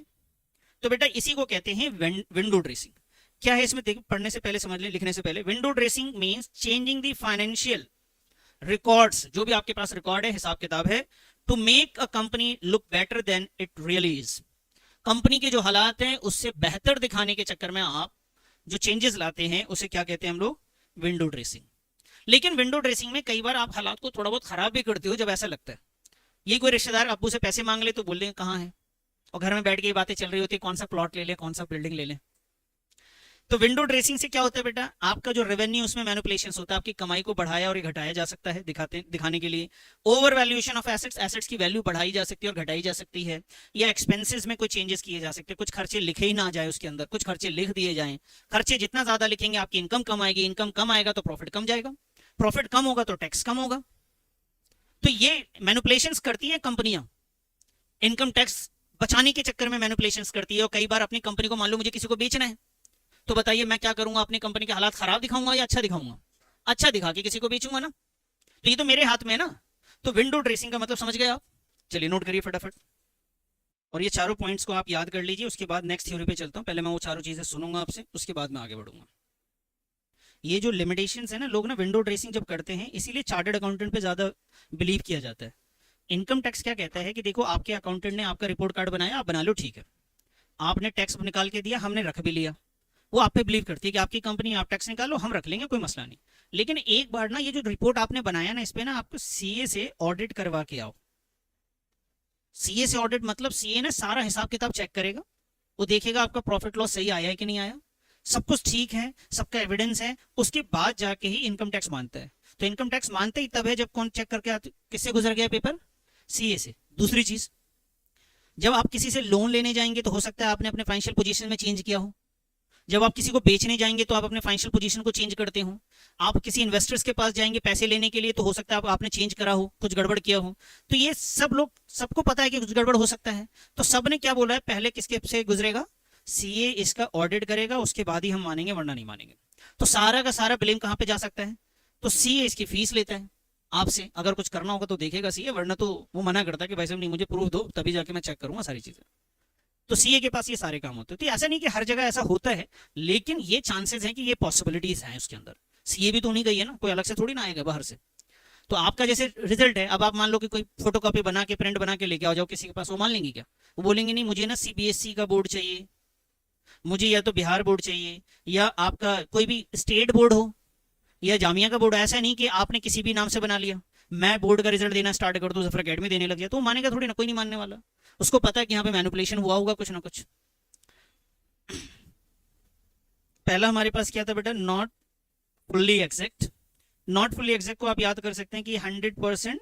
तो बेटा इसी को कहते हैं विंडो ड्रेसिंग। क्या है इसमें, पढ़ने से पहले समझ लें, लिखने से पहले। Window dressing means changing the financial records, जो भी आपके पास रिकॉर्ड है, हिसाब किताब है, to make a company look better than it really is. Company के जो हालात हैं उससे बेहतर दिखाने के चक्कर में आप जो चेंजेस लाते हैं उसे क्या कहते हैं हम लोग, विंडो ड्रेसिंग। लेकिन विंडो ड्रेसिंग में कई बार आप हालात को थोड़ा बहुत खराब भी करते हो जब ऐसा लगता है। ये कोई रिश्तेदार अब्बू से पैसे मांग ले तो बोल रहे कहाँ है, और घर में बैठ के बातें चल रही होती है, कौन सा प्लॉट ले ले, कौन सा बिल्डिंग ले ले। तो विंडो ड्रेसिंग से क्या होता है बेटा, आपका जो रेवेन्यू उसमें मैनिपुलेशंस होता है, आपकी कमाई को बढ़ाया और घटाया जा सकता है दिखाने के लिए। Over valuation of assets, assets की वैल्यू बढ़ाई जा सकती है और घटाई जा सकती है। या एक्सपेंसेस में कोई चेंजेस किए जा सकते हैं, कुछ खर्चे लिखे ही ना जाए उसके अंदर, कुछ खर्चे लिख दिए जाएं। खर्चे जितना ज्यादा लिखेंगे आपकी इनकम कम आएगी, इनकम कम आएगा तो प्रॉफिट कम जाएगा, प्रॉफिट कम होगा तो टैक्स कम होगा। तो ये मैनिपुलेशंस करती हैं कंपनियां, इनकम टैक्स बचाने के चक्कर में मैनिपुलेशंस करती है। और कई बार अपनी कंपनी को, मान लो मुझे किसी को बेचना है, तो बताइए मैं क्या करूंगा, अपनी कंपनी के हालात खराब दिखाऊंगा या अच्छा दिखाऊंगा? अच्छा दिखा के किसी को बेचूंगा ना, तो ये तो मेरे हाथ में है ना। तो विंडो ड्रेसिंग का मतलब समझ गए आप? चलिए नोट करिए फटाफट, और ये चारों पॉइंट्स को आप याद कर लीजिए। उसके बाद नेक्स्ट थ्योरी पे चलता हूं, पहले मैं वो चारों चीजें सुनूंगा आपसे, उसके बाद मैं आगे बढ़ूंगा। ये जो लिमिटेशंस है ना, लोग ना विंडो ड्रेसिंग जब करते हैं इसीलिए चार्टर्ड अकाउंटेंट पे ज्यादा बिलीव किया जाता है। इनकम टैक्स क्या कहता है कि देखो आपके अकाउंटेंट ने आपका रिपोर्ट कार्ड बनाया, आप बना लो, ठीक है, आपने टैक्स निकाल के दिया, हमने रख भी लिया, वो आप पे बिलीव करती है कि आपकी कंपनी, आप टैक्स निकालो, हम रख लेंगे, कोई मसला नहीं। लेकिन एक बार ना ये जो रिपोर्ट आपने बनाया ना, इस पे ना आपको सीए से ऑडिट करवा के आओ। सीए से ऑडिट मतलब सीए ने सारा हिसाब किताब चेक करेगा, वो देखेगा आपका प्रॉफिट लॉस सही आया है कि नहीं आया, सब कुछ ठीक है, सबका एविडेंस है, उसके बाद जाके ही इनकम टैक्स मानता है। तो इनकम टैक्स मानते ही तब है जब कौन चेक करके किससे गुजर गया पेपर, सीए से। दूसरी चीज, जब आप किसी से लोन लेने जाएंगे तो हो सकता है आपने अपने फाइनेंशियल पोजीशन में चेंज किया हो। जब आप किसी को बेचने जाएंगे तो आप अपने फाइनेंशियल पोजीशन को चेंज करते हो। आप किसी इन्वेस्टर्स के पास जाएंगे पैसे लेने के लिए तो हो सकता है आपने चेंज करा हो, कुछ गड़बड़ किया हो। तो ये सब लोग, सबको पता है कि कुछ गड़बड़ हो सकता है। तो सब ने क्या बोला है, पहले किसके से गुजरेगा, सीए इसका ऑडिट करेगा, उसके बाद ही हम मानेंगे, वरना नहीं मानेंगे। तो सारा का सारा ब्लेम कहां पे जा सकता है, तो सीए इसकी फीस लेता है आपसे। अगर कुछ करना होगा तो देखेगा सीए, वरना तो वो मना करता है कि भाई साहब नहीं, मुझे प्रूफ दो तभी जाके मैं चेक करूंगा सारी चीजें। तो सीए के पास ये सारे काम होते हैं। तो ऐसा नहीं कि हर जगह ऐसा होता है, लेकिन ये चांसेस हैं कि ये पॉसिबिलिटीज हैं उसके अंदर। सीए भी तो नहीं गई है ना, कोई अलग से थोड़ी ना आएगा बाहर से। तो आपका जैसे रिजल्ट है, अब आप मान लो कि कोई फोटोकॉपी बना के, प्रिंट बना के लेके आ जाओ किसी के पास, वो मान लेंगे क्या? वो बोलेंगे नहीं, मुझे ना सीबीएसई का बोर्ड चाहिए, मुझे या तो बिहार बोर्ड चाहिए, या आपका कोई भी स्टेट बोर्ड हो, या जामिया का बोर्ड। ऐसा नहीं कि आपने किसी भी नाम से बना लिया, मैं बोर्ड का रिजल्ट देना स्टार्ट कर दूं, जफर अकेडमी देने लग गया, तो मानेगा थोड़ी ना, कोई नहीं मानने वाला। उसको पता है कि यहाँ पे मैनिपुलेशन हुआ होगा कुछ ना कुछ। पहला हमारे पास क्या था बेटा, not fully exact. Not fully exact को आप याद कर सकते हैं कि 100%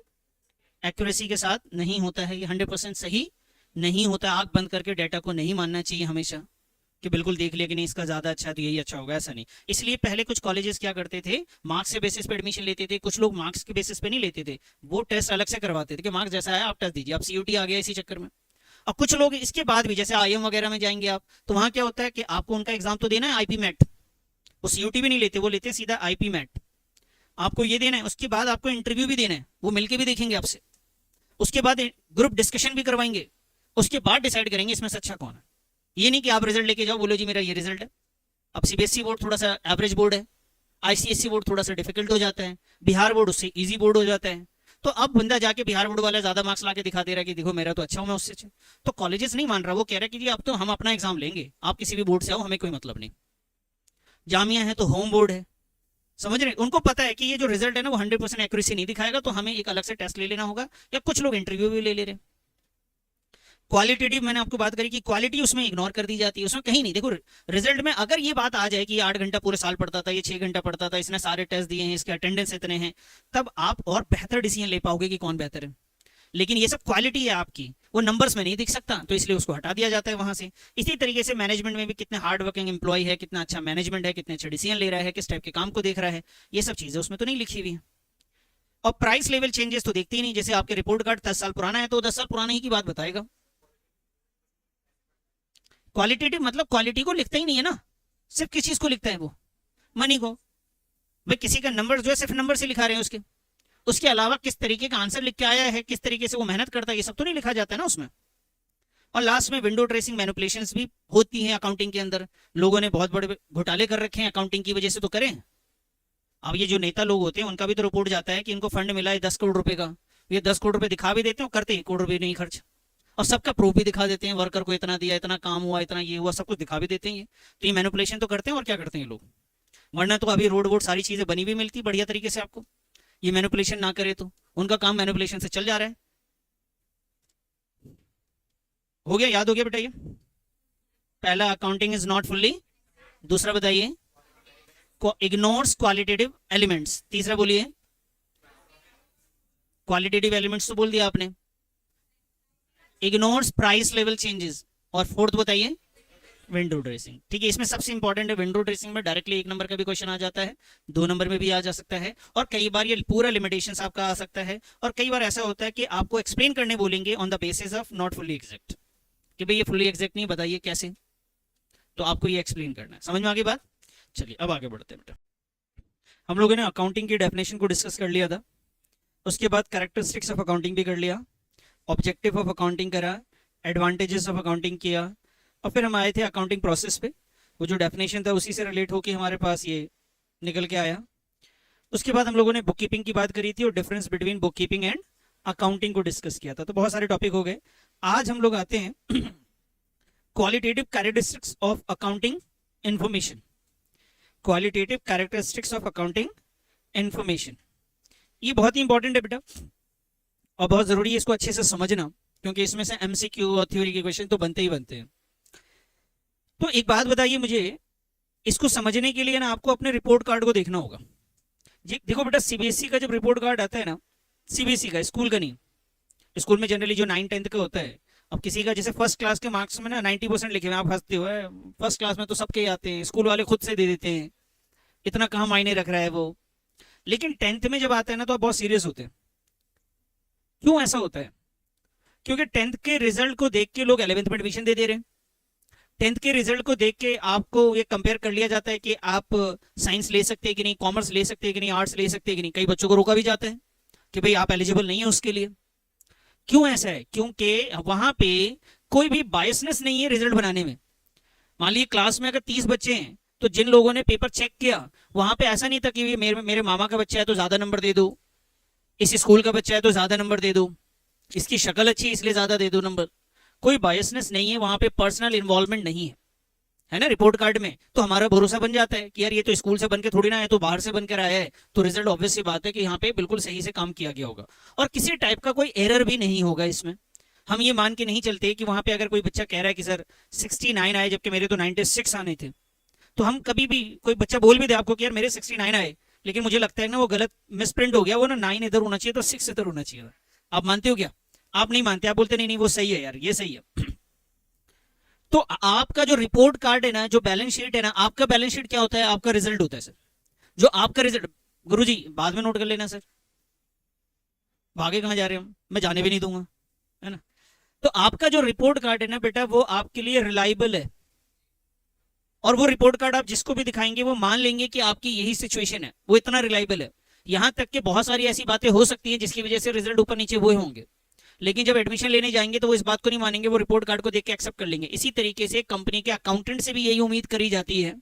एक्यूरेसी के साथ नहीं होता है, ये 100% सही नहीं होता। आंख बंद करके डाटा को नहीं मानना चाहिए हमेशा कि बिल्कुल देख लिया कि नहीं इसका ज्यादा अच्छा है तो यही अच्छा होगा, ऐसा नहीं। इसलिए पहले कुछ कॉलेजेस क्या करते थे, मार्क्स के बेसिस पे एडमिशन लेते थे। कुछ लोग मार्क्स के बेसिस पे नहीं लेते थे, वो टेस्ट अलग से करवाते थे कि मार्क्स जैसा है आप टेस्ट दीजिए, आप सीयूटी आ गया इसी चक्कर में। और कुछ लोग इसके बाद भी, जैसे आईएम वगैरह में जाएंगे आप, तो वहां क्या होता है कि आपको उनका एग्जाम तो देना है आईपी मैट, वो सीयूटी भी नहीं लेते, वो लेते सीधा आईपी मैट। आपको ये देना है, उसके बाद आपको इंटरव्यू भी देना है, वो मिलके भी देखेंगे आपसे, उसके बाद ग्रुप डिस्कशन भी करवाएंगे, उसके बाद डिसाइड करेंगे इसमें से अच्छा कौन है। ये नहीं कि आप रिजल्ट लेके जाओ, बोलो जी मेरा ये रिजल्ट है। अब सीबीएसई बोर्ड थोड़ा सा एवरेज बोर्ड है, आईसीएसई बोर्ड थोड़ा सा डिफिकल्ट हो जाता है, बिहार बोर्ड उससे इजी बोर्ड हो जाता है। तो अब बंदा जाके बिहार बोर्ड वाला ज्यादा मार्क्स लाके दिखा दे रहा है कि देखो मेरा तो अच्छा हूं, मैं उससे अच्छा। तो कॉलेजेस नहीं मान रहा, वो कह रहा है कि जी अब तो हम अपना एग्जाम लेंगे, आप किसी भी बोर्ड से आओ, हमें कोई मतलब नहीं। जामिया है तो होम बोर्ड है, समझ रहे, उनको पता है कि ये जो रिजल्ट है ना वो 100% एक्यूरेसी नहीं दिखाएगा, तो हमें एक अलग से टेस्ट ले लेना होगा, या कुछ लोग इंटरव्यू भी ले ले रहे हैं। क्वालिटेटिव मैंने आपको बात करी कि क्वालिटी उसमें इग्नोर कर दी जाती है, उसमें कहीं नहीं। देखो रिजल्ट में अगर ये बात आ जाए कि ये 8 घंटा पूरे साल पढ़ता था, ये 6 घंटा पढ़ता था, इसने सारे टेस्ट दिए हैं, इसके अटेंडेंस इतने हैं, तब आप और बेहतर डिसीजन ले पाओगे कि कौन बेहतर है। लेकिन ये सब क्वालिटी है आपकी, वो नंबर्स में नहीं दिख सकता, तो इसलिए उसको हटा दिया जाता है वहां से। इसी तरीके से मैनेजमेंट में भी कितने हार्ड वर्किंग एम्प्लॉय है, कितना अच्छा मैनेजमेंट है, कितने अच्छे डिसीजन ले रहा है, किस टाइप के काम को देख रहा है, ये सब चीजें उसमें तो नहीं लिखी हुई है। और प्राइस लेवल चेंजेस तो देखते ही नहीं, जैसे आपके रिपोर्ट कार्ड 10 साल पुराना है तो 10 साल पुराने ही की बात बताएगा। क्वालिटेटिव मतलब क्वालिटी को लिखता ही नहीं है ना, सिर्फ किस चीज को लिखता है वो, मनी को। भाई किसी का नंबर जो है सिर्फ नंबर से लिखा रहे हैं उसके अलावा किस तरीके का आंसर लिख के आया है, किस तरीके से वो मेहनत करता है, ये सब तो नहीं लिखा जाता है ना उसमें। और लास्ट में विंडो ड्रेसिंग मैनिपुलेशंस भी होती हैं अकाउंटिंग के अंदर। लोगों ने बहुत बड़े घोटाले कर रखे हैं अकाउंटिंग की वजह से, तो करें। अब ये जो नेता लोग होते हैं उनका भी तो रिपोर्ट जाता है कि इनको फंड मिला है 10 करोड़ रुपए का, ये 10 करोड़ रुपए दिखा भी देते हैं और करते 1 करोड़ रुपए नहीं खर्च, और सबका प्रूफ भी दिखा देते हैं, वर्कर को इतना दिया, इतना काम हुआ, इतना ये हुआ, सब कुछ दिखा भी देते हैं। तो ये मैनिपुलेशन तो करते हैं, और क्या करते हैं लोग। वरना तो अभी रोड वोड सारी चीजें बनी हुई मिलती बढ़िया तरीके से आपको, ये मैनिपुलेशन ना करे तो उनका काम मैनिपुलेशन से चल जा रहा है। हो गया, याद हो गया बेटा ये। पहला, अकाउंटिंग इज नॉट फुल्ली। दूसरा बताइए, इग्नोर्स क्वालिटेटिव एलिमेंट्स। तीसरा बोलिए, क्वालिटेटिव एलिमेंट्स तो बोल दिया आपने, इग्नोर्स प्राइस लेवल चेंजेस। और फोर्थ बताइए, विंडो ड्रेसिंग। ठीक है, इसमें सबसे इंपॉर्टेंट है विंडो ड्रेसिंग में डायरेक्टली 1 नंबर का भी क्वेश्चन आ जाता है, 2 नंबर में भी आ जा सकता है, और कई बार ये पूरा लिमिटेशंस आपका आ सकता है। और कई बार ऐसा होता है कि आपको एक्सप्लेन करने बोलेंगे on the basis of not fully exact, कि भाई ये फुल्ली एग्जैक्ट नहीं, बताइए कैसे, तो आपको ये एक्सप्लेन करना है। समझ में आ गई बात। चलिए अब आगे बढ़ते हैं बेटा। हम लोगों ने अकाउंटिंग की डेफिनेशन को डिस्कस कर लिया था, उसके बाद कैरेक्टरिस्टिक्स ऑफ अकाउंटिंग भी कर लिया, ऑब्जेक्टिव ऑफ अकाउंटिंग करा, एडवांटेजेस ऑफ अकाउंटिंग किया, और फिर हम आए थे अकाउंटिंग प्रोसेस पे। वो जो डेफिनेशन था उसी से रिलेट होकर हमारे पास ये निकल के आया। उसके बाद हम लोगों ने बुक कीपिंग की बात करी थी और difference between book keeping and accounting को डिस्कस किया था। तो बहुत सारे टॉपिक हो गए। आज हम लोग आते हैं qualitative characteristics of accounting information. Qualitative characteristics of accounting information, ये बहुत ही इंपॉर्टेंट है बेटा, और बहुत जरूरी है इसको अच्छे से समझना, क्योंकि इसमें से एमसीक्यू और थ्योरी के क्वेश्चन तो बनते ही बनते हैं। तो एक बात बताइए मुझे, इसको समझने के लिए ना आपको अपने रिपोर्ट कार्ड को देखना होगा। देखो बेटा, सीबीएसई का जब रिपोर्ट कार्ड आता है ना, सीबीएसई का, स्कूल का नहीं, स्कूल में जनरली जो 9-10 का होता है। अब किसी का जैसे फर्स्ट क्लास के मार्क्स में ना 90% लिखे हुए, आप हंसते हो, फर्स्ट क्लास में तो सबके आते हैं, स्कूल वाले खुद से दे देते हैं, इतना कहाँ मायने रख रहा है वो। लेकिन 10th में जब आता है ना तो आप बहुत सीरियस होते हैं। क्यों ऐसा होता है? क्योंकि 10th के रिजल्ट को देख के लोग 11th में एडमिशन दे रहे हैं। 10th के रिजल्ट को देख के आपको ये कंपेयर कर लिया जाता है कि आप साइंस ले सकते हैं कि नहीं, कॉमर्स ले सकते हैं कि नहीं, आर्ट्स ले सकते हैं कि नहीं। कई बच्चों को रोका भी जाता है कि भाई आप एलिजिबल नहीं है उसके लिए। क्यों ऐसा है? क्योंकि वहां पे कोई भी बायसनेस नहीं है रिजल्ट बनाने में। मान लीजिए क्लास में अगर 30 बच्चे हैं तो जिन लोगों ने पेपर चेक किया वहां पे ऐसा नहीं था कि मेरे मामा का बच्चा है तो ज्यादा नंबर दे दो, इस स्कूल का बच्चा है तो ज्यादा नंबर दे दो, इसकी शक्ल अच्छी इसलिए ज्यादा दे दो नंबर। कोई बायसनेस नहीं है वहां पे, पर्सनल इन्वॉल्वमेंट नहीं है, है ना। रिपोर्ट कार्ड में तो हमारा भरोसा बन जाता है कि यार ये तो स्कूल से बन के थोड़ी ना है, तो बाहर से बनकर आया है, तो रिजल्ट ऑब्वियस सी बात है कि यहाँ पे बिल्कुल सही से काम किया गया होगा और किसी टाइप का कोई एरर भी नहीं होगा इसमें। हम ये मान के नहीं चलते कि वहां पे अगर कोई बच्चा कह रहा है कि सर 69 आए जबकि मेरे तो 96 आने थे, तो हम कभी भी, कोई बच्चा बोल भी दे आपको कि यार मेरे 69 आए लेकिन मुझे लगता है ना वो गलत मिसप्रिंट हो गया, वो ना 9 इधर होना चाहिए तो 6 इधर होना चाहिए, आप मानते हो क्या? आप नहीं मानते, आप बोलते नहीं नहीं वो सही है यार, ये सही है। तो आपका जो रिपोर्ट कार्ड है ना, जो बैलेंस शीट है ना, आपका बैलेंस शीट क्या होता है? आपका रिजल्ट होता है सर। जो आपका रिजल्ट, गुरुजी बाद में नोट कर लेना सर, भागे कहाँ जा रहे हो, मैं जाने भी नहीं दूंगा, है ना। तो आपका जो रिपोर्ट कार्ड है ना बेटा, वो आपके लिए रिलायबल है। और वो रिपोर्ट कार्ड आप जिसको भी दिखाएंगे वो मान लेंगे कि आपकी यही सिचुएशन है, वो इतना रिलायबल है। यहां तक कि बहुत सारी ऐसी बातें हो सकती हैं जिसकी वजह से रिजल्ट ऊपर नीचे हुए होंगे, लेकिन जब एडमिशन लेने जाएंगे तो वो इस बात को नहीं मानेंगे, वो रिपोर्ट कार्ड को देख के एक्सेप्ट कर लेंगे। इसी तरीके से कंपनी के अकाउंटेंट से भी यही उम्मीद करी जाती है।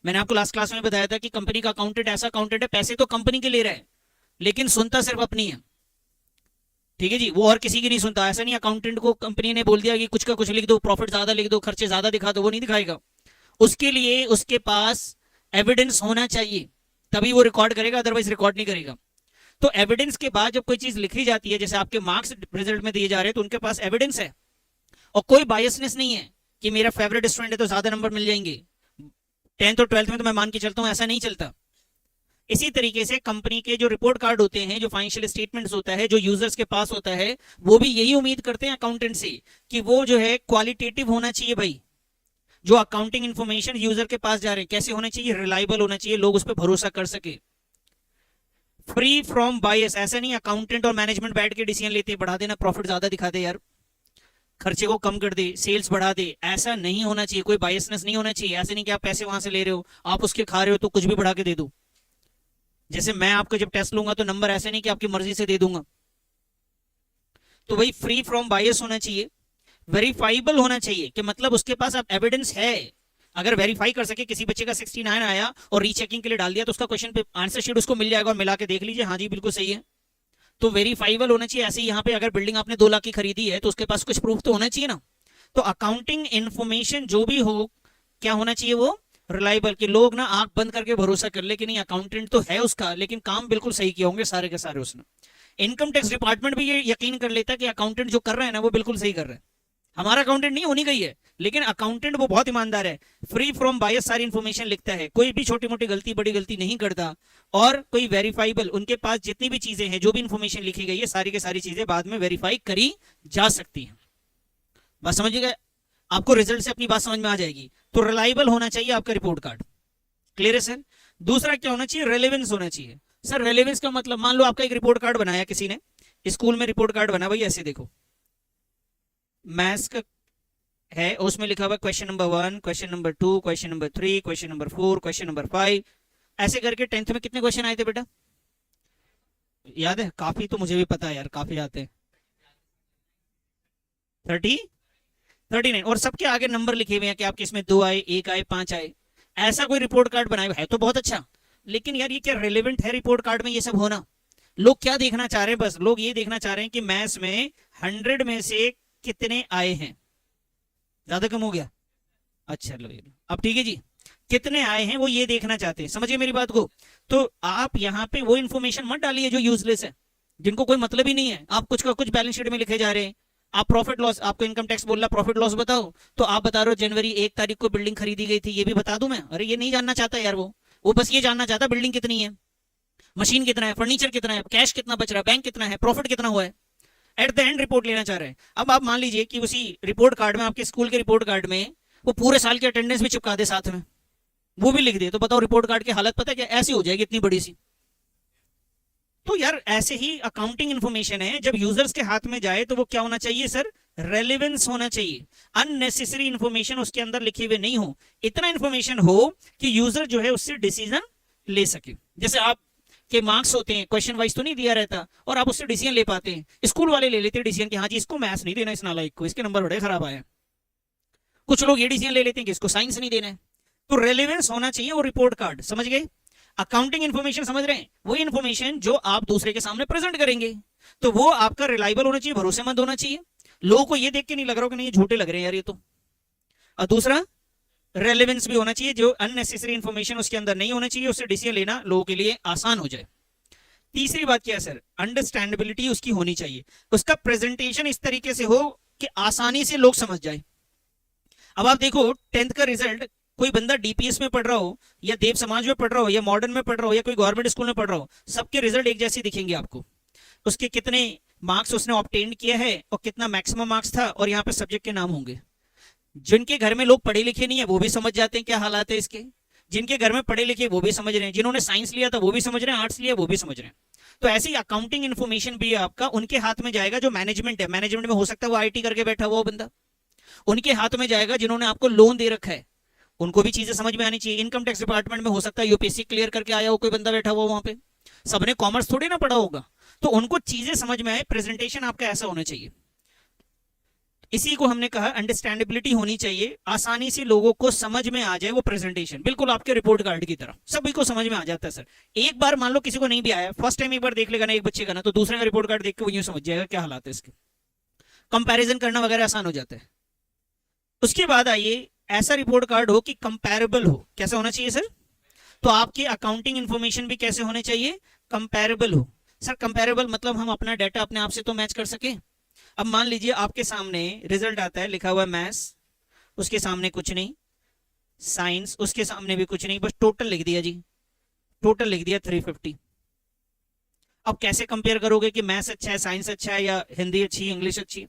मैंने आपको लास्ट क्लास में बताया था कि कंपनी का अकाउंटेंट ऐसा अकाउंटेंट है, पैसे तो कंपनी के ले रहा है लेकिन सुनता सिर्फ अपनी है, ठीक है जी, वो और किसी की नहीं सुनता। ऐसा नहीं अकाउंटेंट को कंपनी ने बोल दिया कि कुछ का कुछ लिख दो, प्रॉफिट ज्यादा लिख दो, खर्चे ज्यादा दिखा दो, वो नहीं दिखाएगा। उसके लिए उसके पास एविडेंस होना चाहिए, तभी वो रिकॉर्ड करेगा, अदरवाइज रिकॉर्ड नहीं करेगा। तो एविडेंस के बाद जब कोई चीज लिखी जाती है, जैसे आपके मार्क्स रिजल्ट में दिए जा रहे हैं, तो उनके पास एविडेंस है और कोई बायसनेस नहीं है कि मेरा फेवरेट स्टूडेंट है तो ज्यादा नंबर मिल जाएंगे। 10th और 12th में तो मैं मान के चलता हूं ऐसा नहीं चलता। इसी तरीके से कंपनी के जो रिपोर्ट कार्ड होते हैं, जो फाइनेंशियल स्टेटमेंट्स होता है, जो यूजर्स के पास होता है, वो भी यही उम्मीद करते हैं अकाउंटेंट से कि वो जो है क्वालिटेटिव होना चाहिए भाई। जो अकाउंटिंग इंफॉर्मेशन यूजर के पास जा रहे हैं कैसे होने चाहिए? रिलायबल होना चाहिए, लोग उस पर भरोसा कर सके। फ्री फ्रॉम बायस, ऐसा नहीं अकाउंटेंट और मैनेजमेंट बैठ के डिसीजन लेते बढ़ा देना, प्रॉफिट ज्यादा दिखा दे यार, खर्चे को कम कर दे, सेल्स बढ़ा दे, ऐसा नहीं होना चाहिए। कोई बायसनेस नहीं होना चाहिए। ऐसे नहीं कि आप पैसे वहां से ले रहे हो, आप उसके खा रहे हो तो कुछ भी बढ़ा के दे दो। जैसे मैं आपका जब टेस्ट लूंगा तो नंबर ऐसे नहीं कि आपकी मर्जी से दे दूंगा। तो वही फ्री फ्रॉम बायस होना चाहिए, वेरीफाइबल होना चाहिए कि मतलब उसके पास अब एविडेंस है। अगर वेरीफाई कर सके, किसी बच्चे का 69 आया और रीचेकिंग के लिए डाल दिया, तो उसका क्वेश्चन पे आंसर शीट उसको मिल जाएगा और मिला के देख लीजिए, हाँ जी बिल्कुल सही है। तो वेरीफाइबल होना चाहिए। ऐसे ही यहाँ पे अगर बिल्डिंग आपने 2 लाख की खरीदी है तो उसके पास कुछ प्रूफ तो होना चाहिए ना। तो अकाउंटिंग इंफॉर्मेशन जो भी हो, क्या होना चाहिए? वो रिलायबल, कि लोग ना आंख बंद करके भरोसा कर ले कि नहीं अकाउंटेंट तो है उसका, लेकिन काम बिल्कुल सही किए होंगे सारे के सारे उसने। इनकम टैक्स डिपार्टमेंट भी ये यकीन कर लेता है कि अकाउंटेंट जो कर रहा है ना वो बिल्कुल सही कर रहा है। हमारा अकाउंटेंट नहीं होनी गई है, लेकिन अकाउंटेंट वो बहुत ईमानदार है, फ्री फ्रॉम बायस सारी इंफॉर्मेशन लिखता है, कोई भी छोटी मोटी गलती बड़ी गलती नहीं करता। और कोई वेरीफाइबल, उनके पास जितनी भी चीजें हैं, जो भी इंफॉर्मेशन लिखी गई है, सारी की सारी चीजें बाद में वेरीफाई करी जा सकती हैं। बस समझिएगा, आपको रिजल्ट से अपनी बात समझ में आ जाएगी। तो रिलायबल होना चाहिए आपका रिपोर्ट कार्ड। क्लियर है सर? दूसरा क्या होना चाहिए? रेलेवेंस होना चाहिए। सर रेलेवेंस का मतलब, मान लो आपका एक रिपोर्ट कार्ड बनाया किसी ने, स्कूल में रिपोर्ट कार्ड बना, भाई ऐसे देखो, मैथ्स का है, उसमें लिखा हुआ question number 1, question number 2, question number 3, question number 4, question number 5, ऐसे करके 10th में कितने क्वेश्चन आए थे बेटा? याद है? काफी तो मुझे भी पता है यार, काफी आते हैं। 39, और सबके आगे नंबर लिखे हुए हैं कि आपके इसमें 2 आए, 1 आए, 5 आए। ऐसा कोई रिपोर्ट कार्ड बनाया हुआ है तो बहुत अच्छा, लेकिन यार ये क्या रेलेवेंट है रिपोर्ट कार्ड में ये सब होना? लोग क्या देखना चाह रहे हैं? बस लोग ये देखना चाह रहे हैं कि मैथ्स में 100 में से कितने आए हैं। ज्यादा कम हो गया? अच्छा लो, अब ठीक है जी, कितने आए हैं वो ये देखना चाहते हैं, समझिए मेरी बात को। तो आप यहाँ पे वो इन्फॉर्मेशन मत डालिए जो यूजलेस है, जिनको कोई मतलब ही नहीं है। आप कुछ का कुछ बैलेंस शीट में लिखे जा रहे हैं। आप प्रॉफिट लॉस, आपको इनकम टैक्स बोल रहा प्रॉफिट लॉस बताओ, तो आप बता रहे हो जनवरी 1 तारीख को बिल्डिंग खरीदी गई थी, ये भी बता दूं मैं? अरे ये नहीं जानना चाहता यार, वो बस ये जानना चाहता बिल्डिंग कितनी है, मशीन कितना है, फर्नीचर कितना है, कैश कितना बच रहा है, बैंक कितना है, प्रॉफिट कितना हुआ है। एट द एंड रिपोर्ट लेना चाह रहे हैं। अब आप मान लीजिए कि उसी रिपोर्ट कार्ड में, आपके स्कूल के रिपोर्ट कार्ड में, वो पूरे साल की अटेंडेंस भी चिपका दे साथ में, वो भी लिख दे, तो बताओ रिपोर्ट कार्ड की हालत पता है क्या? ऐसी हो जाएगी इतनी बड़ी सी। तो यार ऐसे ही अकाउंटिंग इंफॉर्मेशन है, जब यूजर्स के हाथ में जाए तो वो क्या होना चाहिए सर? रेलेवेंस होना चाहिए। अननेसेसरी इंफॉर्मेशन उसके अंदर लिखे हुए नहीं हो, इतना इंफॉर्मेशन हो कि यूजर जो है उससे डिसीजन ले सके। जैसे आप के मार्क्स होते हैं, क्वेश्चन वाइज तो नहीं दिया रहता, और आप उससे डिसीजन ले पाते हैं। स्कूल वाले ले लेते हैं डिसीजन कि हाँ जी इसको मैथ्स नहीं देना, इस नालायक को, इसके नंबर बड़े खराब आए। कुछ लोग ये डिसीजन ले लेते हैं कि इसको साइंस नहीं देना है। तो रेलेवेंस होना चाहिए वो रिपोर्ट कार्ड, समझ गए? अकाउंटिंग इन्फॉर्मेशन समझ रहे हैं? वही इन्फॉर्मेशन जो आप दूसरे के सामने प्रेजेंट करेंगे, तो वो आपका रिलायबल होना चाहिए, भरोसेमंद होना चाहिए। लोगों को ये देख के नहीं लग रहा हो कि नहीं ये झूठे लग रहे हैं यार ये तो। और दूसरा रेलेवेंस भी होना चाहिए, जो अननेसेसरी इंफॉर्मेशन उसके अंदर नहीं होना चाहिए, उससे डिसीजन लेना लोगों के लिए आसान हो जाए। तीसरी बात क्या है सर? अंडरस्टैंडेबिलिटी उसकी होनी चाहिए, उसका प्रेजेंटेशन इस तरीके से हो कि आसानी से लोग समझ जाए। अब आप देखो 10th का रिजल्ट, कोई बंदा डीपीएस में पढ़ रहा हो, या देव समाज में पढ़ रहा हो, या मॉडर्न में पढ़ रहा हो, या कोई गवर्नमेंट स्कूल में पढ़ रहा हो, सबके रिजल्ट एक जैसे दिखेंगे आपको। उसके कितने मार्क्स उसने ऑब्टेन किया है और कितना मैक्सिमम मार्क्स था, और यहाँ पे सब्जेक्ट के नाम होंगे। जिनके घर में लोग पढ़े लिखे नहीं है वो भी समझ जाते हैं क्या हालात है इसके, जिनके घर में पढ़े लिखे वो भी समझ रहे हैं, जिन्होंने साइंस लिया था वो भी समझ रहे हैं, आर्ट्स लिया वो भी समझ रहे हैं। तो ऐसे ही अकाउंटिंग इन्फॉर्मेशन भी आपका उनके हाथ में जाएगा जो मैनेजमेंट है। मैनेजमेंट में हो सकता है वो आईटी करके बैठा हुआ वो बंदा, उनके हाथ में जाएगा जिन्होंने आपको लोन दे रखा है, उनको भी चीजें समझ में आनी चाहिए। इनकम टैक्स डिपार्टमेंट में हो सकता है यूपीएससी क्लियर करके आया हो कोई बंदा बैठा हुआ वहां पे, सबने कॉमर्स थोड़ी ना पढ़ा होगा, तो उनको चीजें समझ में आए। प्रेजेंटेशन आपका ऐसा होना चाहिए, इसी को हमने कहा अंडरस्टैंडेबिलिटी होनी चाहिए, आसानी से लोगों को समझ में आ जाए वो प्रेजेंटेशन, बिल्कुल आपके रिपोर्ट कार्ड की तरह सभी को समझ में आ जाता है। सर एक बार मान लो किसी को नहीं भी आया, फर्स्ट टाइम एक बार देख लेगा ना एक बच्चे का ना, तो दूसरे का रिपोर्ट कार्ड देख के वो यूं समझ जाएगा क्या हालात है इसके, कंपैरिजन करना वगैरह आसान हो जाता है। उसके बाद आइए ऐसा रिपोर्ट कार्ड हो कि कंपैरेबल हो। कैसा होना चाहिए सर? तो आपकी अकाउंटिंग इंफॉर्मेशन भी कैसे होने चाहिए? कंपैरेबल हो। सर कंपैरेबल मतलब हम अपना डाटा अपने आप से तो मैच कर सके। अब मान लीजिए आपके सामने रिजल्ट आता है, लिखा हुआ है मैथ्स, उसके सामने कुछ नहीं, साइंस उसके सामने भी कुछ नहीं, बस टोटल लिख दिया जी, टोटल लिख दिया 350। अब कैसे कंपेयर करोगे कि मैथ्स अच्छा है, साइंस अच्छा है, या हिंदी अच्छी है, इंग्लिश अच्छी है?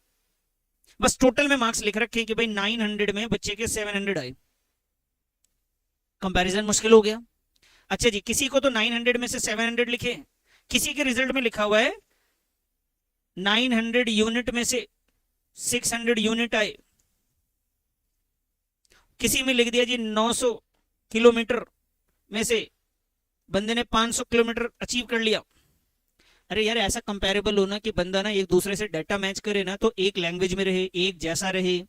बस टोटल में मार्क्स लिख रखे कि भाई 900 में बच्चे के 700 आए, कंपैरिजन मुश्किल हो गया। अच्छा जी, किसी को तो 900 में से 700 लिखे, किसी के रिजल्ट में लिखा हुआ है 900 यूनिट में से 600 यूनिट आए, किसी में लिख दिया जी 900 किलोमीटर में से बंदे ने 500 किलोमीटर अचीव कर लिया। अरे यार ऐसा कंपैरेबल होना कि बंदा ना एक दूसरे से डाटा मैच करे ना, तो एक लैंग्वेज में रहे, एक जैसा रहे,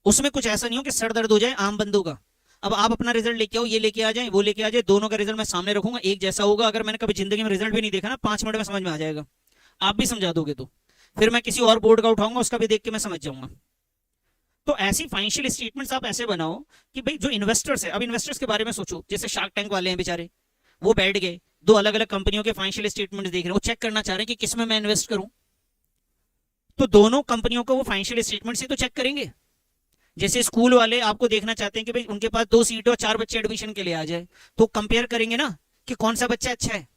उसमें कुछ ऐसा नहीं हो कि सर दर्द हो जाए आम बंदों का। अब आप अपना रिजल्ट लेके आओ, ये लेके आ जाए, वो लेके आ जाए, दोनों का रिजल्ट मैं सामने रखूंगा, एक जैसा होगा। अगर मैंने कभी जिंदगी में रिजल्ट भी नहीं देखा ना, 5 मिनट में समझ में आ जाएगा, आप भी समझा दोगे तो फिर मैं किसी और बोर्ड का उठाऊंगा, उसका भी देख के मैं समझ जाऊंगा। तो ऐसी फाइनेंशियल स्टेटमेंट्स आप ऐसे बनाओ कि भाई जो इन्वेस्टर्स है, अब इन्वेस्टर्स के बारे में सोचो, जैसे शार्क टैंक वाले हैं बेचारे, वो बैठ गए, दो अलग अलग कंपनियों के फाइनेंशियल स्टेटमेंट देख रहे हैं, वो चेक करना चाह रहे हैं कि किसमें मैं इन्वेस्ट करूं, तो दोनों कंपनियों को वो फाइनेंशियल स्टेटमेंट से तो चेक करेंगे। जैसे स्कूल वाले आपको देखना चाहते हैं कि भाई उनके पास 2 सीट और 4 बच्चे एडमिशन के लिए आ जाए, तो कंपेयर करेंगे ना कि कौन सा बच्चा अच्छा है।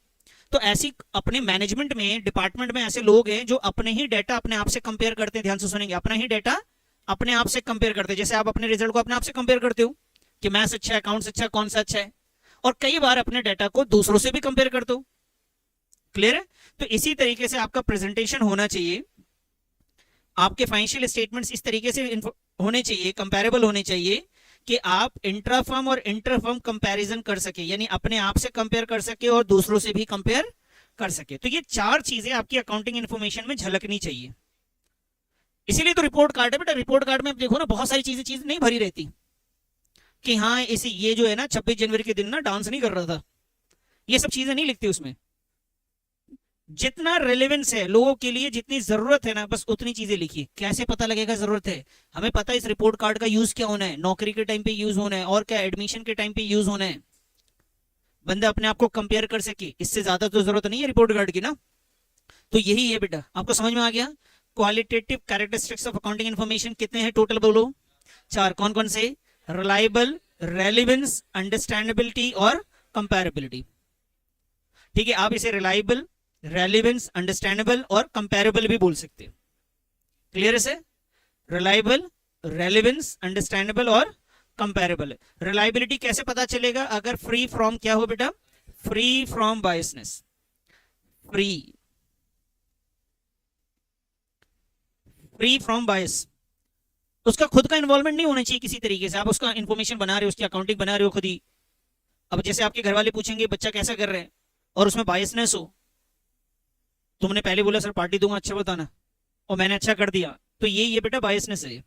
तो ऐसी अपने मैनेजमेंट में, डिपार्टमेंट में ऐसे लोग हैं जो अपने ही डाटा अपने आप से कंपेयर करते हैं। ध्यान से सुनेंगे, अपना ही डाटा अपने आप से कंपेयर करते हैं। जैसे आप अपने रिजल्ट को अपने आप से कंपेयर करते हो कि मैथ्स अच्छा है, अकाउंट्स अच्छा है, कौन सा अच्छा है, और कई बार अपने डाटा को दूसरों से भी कंपेयर करते हो। क्लियर है? तो इसी तरीके से आपका प्रेजेंटेशन होना चाहिए, आपके फाइनेंशियल स्टेटमेंट्स इस तरीके से होने चाहिए, कंपैरेबल होने चाहिए कि आप इंट्रा फर्म और इंटर फर्म कंपैरिजन कर सके, यानी अपने आप से कंपेयर कर सके और दूसरों से भी कंपेयर कर सके। तो ये 4 चीजें आपकी अकाउंटिंग इंफॉर्मेशन में झलकनी चाहिए। इसीलिए तो रिपोर्ट कार्ड है बेटा। रिपोर्ट कार्ड में देखो ना, बहुत सारी चीज नहीं भरी रहती कि हाँ इसी ये जो है ना 26 जनवरी के दिन ना डांस नहीं कर रहा था, ये सब चीजें नहीं लिखती उसमें। जितना रेलेवेंस है लोगों के लिए, जितनी जरूरत है ना, बस उतनी चीजें लिखिए। कैसे पता लगेगा जरूरत है? हमें पता है इस रिपोर्ट कार्ड का यूज क्या होना है, नौकरी के टाइम पे यूज होना है, और क्या एडमिशन के टाइम पे यूज होना है, बंदा अपने आप को कंपेयर कर सके। इससे ज्यादा तो जरूरत नहीं है रिपोर्ट कार्ड की ना। तो यही है बेटा, आपको समझ में आ गया। Qualitative characteristics of accounting information कितने हैं टोटल बोलो? 4। कौन कौन से? रिलायबल, रेलिवेंस, अंडरस्टैंडेबिलिटी और कंपेरेबिलिटी। ठीक है, आप इसे रिलायबल, रेलिवेंस, अंडरस्टैंडेबल और कंपैरेबल भी बोल सकते हैं। क्लियर है से? रिलायबल, रेलिवेंस, अंडरस्टैंडेबल और कंपैरेबल। रिलायबिलिटी कैसे पता चलेगा? अगर फ्री फ्रॉम क्या हो बेटा? Free from biasness. Free from bias, उसका खुद का इन्वॉल्वमेंट नहीं होना चाहिए किसी तरीके से। आप उसका इंफॉर्मेशन बना रहे हो, उसकी अकाउंटिंग बना रहे हो खुद ही। अब जैसे आपके घर वाले पूछेंगे बच्चा कैसा कर रहे हैं, और उसमें बायसनेस हो, तुमने पहले बोला सर पार्टी दूंगा, अच्छा बताना, और मैंने अच्छा कर दिया, तो ये बेटा बायसनेस है।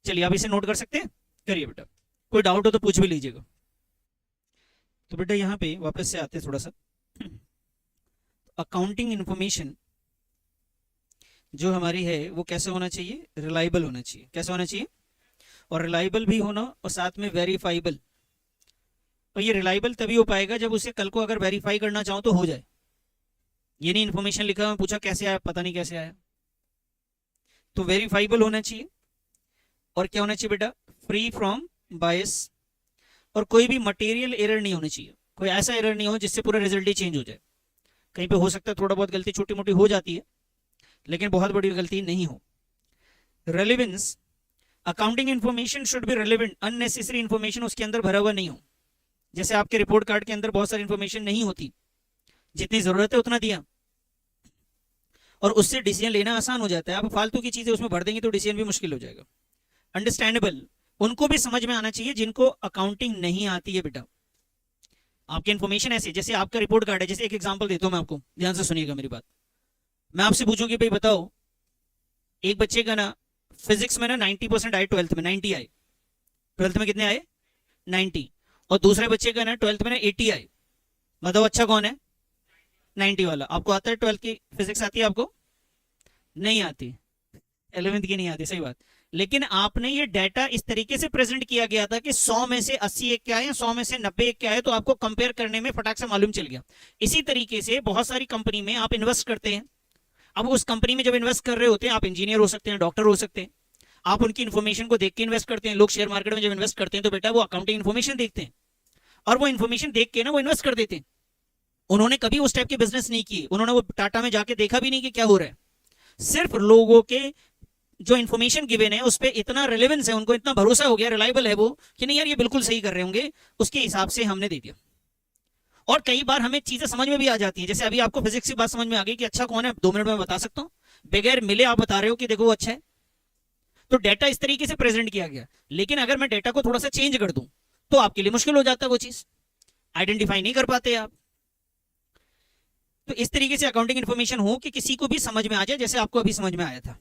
चलिए आप इसे नोट कर सकते हैं, करिए बेटा। कोई डाउट हो तो पूछ भी लीजिएगा। तो बेटा यहाँ पे वापस से आते थोड़ा सा। अकाउंटिंग इंफॉर्मेशन जो हमारी है वो कैसे होना चाहिए? रिलायबल होना चाहिए। कैसे होना चाहिए? और रिलायबल भी होना, और साथ में वेरीफाइबल। और ये रिलायबल तभी हो पाएगा जब उसे कल को अगर वेरीफाई करना चाहो तो हो जाए। ये नहीं इन्फॉर्मेशन लिखा मैं पूछा कैसे आया, पता नहीं कैसे आया। तो वेरीफाइबल होना चाहिए। और क्या होना चाहिए बेटा? फ्री फ्रॉम बायस। और कोई भी मटेरियल एरर नहीं होनी चाहिए, कोई ऐसा एरर नहीं हो जिससे पूरा रिजल्ट ही चेंज हो जाए। कहीं पे हो सकता है थोड़ा बहुत गलती छोटी मोटी हो जाती है, लेकिन बहुत बड़ी गलती नहीं हो। Relevance, accounting information should be relevant, unnecessary information उसके अंदर भरा हुआ नहीं हो। जैसे आपके रिपोर्ट कार्ड के अंदर बहुत सारी इन्फॉर्मेशन नहीं होती, जितनी जरूरत है उतना दिया, और उससे डिसीजन लेना आसान हो जाता है। आप फालतू की चीजें उसमें भर देंगे तो डिसीजन भी मुश्किल हो जाएगा। अंडरस्टैंडेबल, उनको भी समझ में आना चाहिए जिनको अकाउंटिंग नहीं आती है बेटा। आपकी इन्फॉर्मेशन ऐसे, जैसे आपका रिपोर्ट कार्ड है, जैसे एक एग्जांपल देता हूं मैं आपको, ध्यान से सुनिएगा मेरी बात। मैं आपसे पूछूंगी भाई बताओ, एक बच्चे का ना फिजिक्स में ना 90% आए, 12th में 90 आए, 12th में कितने आए 90, और दूसरे बच्चे का ना 12th में ना 80 आए, बताओ अच्छा कौन है 90 वाला। आपको आता है 12th की फिजिक्स आती है आपको? नहीं आती, 11th की नहीं आती, सही बात। लेकिन आपने ये डाटा इस तरीके से प्रेजेंट किया गया था कि 100 में से 80 एक क्या है, 100 में से 90 एक क्या है, तो आपको कंपेयर करने में फटाक से मालूम चल गया। इसी तरीके से बहुत सारी कंपनी में आप इन्वेस्ट करते हैं। अब उस कंपनी में जब इन्वेस्ट कर रहे होते हैं, आप इंजीनियर हो सकते हैं, डॉक्टर हो सकते हैं, आप उनकी इन्फॉर्मेशन को देख के इन्वेस्ट करते हैं। लोग शेयर मार्केट में जब इन्वेस्ट करते हैं तो बेटा वो अकाउंटिंग इन्फॉर्मेशन देखते हैं, और वो इन्फॉर्मेशन देख के ना वो इन्वेस्ट कर देते हैं। उन्होंने कभी उस टाइप के बिजनेस नहीं किए, उन्होंने वो टाटा में जाके देखा भी नहीं कि क्या हो रहा है। सिर्फ लोगों के जो इन्फॉर्मेशन गिवन है उस पर इतना रिलेवेंस है, उनको इतना भरोसा हो गया, रिलायबल है वो, कि नहीं यार ये बिल्कुल सही कर रहे होंगे, उसके हिसाब से हमने दे दिया। और कई बार हमें चीजें समझ में भी आ जाती है। जैसे अभी आपको फिजिक्स की बात समझ में आ गई कि अच्छा कौन है, 2 मिनट में बता सकता हूं, बगैर मिले आप बता रहे हो कि देखो वो अच्छा है। तो डेटा इस तरीके से प्रेजेंट किया गया। लेकिन अगर मैं डेटा को थोड़ा सा चेंज कर दूं तो आपके लिए मुश्किल हो जाता है, वो चीज आइडेंटिफाई नहीं कर पाते आप। तो इस तरीके से अकाउंटिंग इन्फॉर्मेशन हो कि किसी को भी समझ में आ जाए, जैसे आपको अभी समझ में आया था।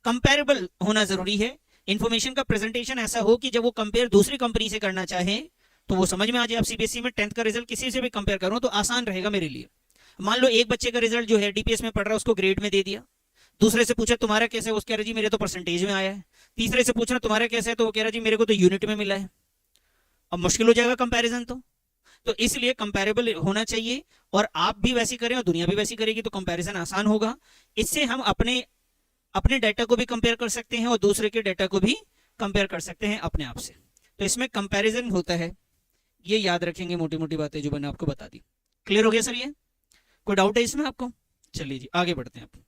कंपेरेबल होना जरूरी है। इन्फॉर्मेशन का प्रेजेंटेशन ऐसा हो कि जब वो कंपेयर दूसरी कंपनी से करना चाहे तो वो समझ में आ जाए। आप सीबीएसई में 10th का रिजल्ट किसी से भी कंपेयर करो तो आसान रहेगा मेरे लिए। मान लो एक बच्चे का रिजल्ट जो है डीपीएस में पढ़ रहा है, उसको ग्रेड में दे दिया। दूसरे से पूछा तुम्हारा कैसे है, उसके रहा जी मेरे तो परसेंटेज में आया है। तीसरे से पूछना तुम्हारा कैसे है, तो वो कह रहा जी मेरे को तो यूनिट में मिला है। अब मुश्किल हो जाएगा कंपैरिजन। तो इसलिए कंपैरेबल होना चाहिए, और आप भी वैसी करें और दुनिया भी वैसी करेगी तो कंपैरिजन आसान होगा। इससे हम अपने अपने डाटा को भी कंपेयर कर सकते हैं और दूसरे के डाटा को भी कंपेयर कर सकते हैं अपने आप से। तो इसमें कंपैरिजन होता है, ये याद रखेंगे, मोटी मोटी बातें जो मैंने आपको बता दी। क्लियर हो गया सर? ये कोई डाउट है इसमें आपको? चलिए जी आगे बढ़ते हैं आप।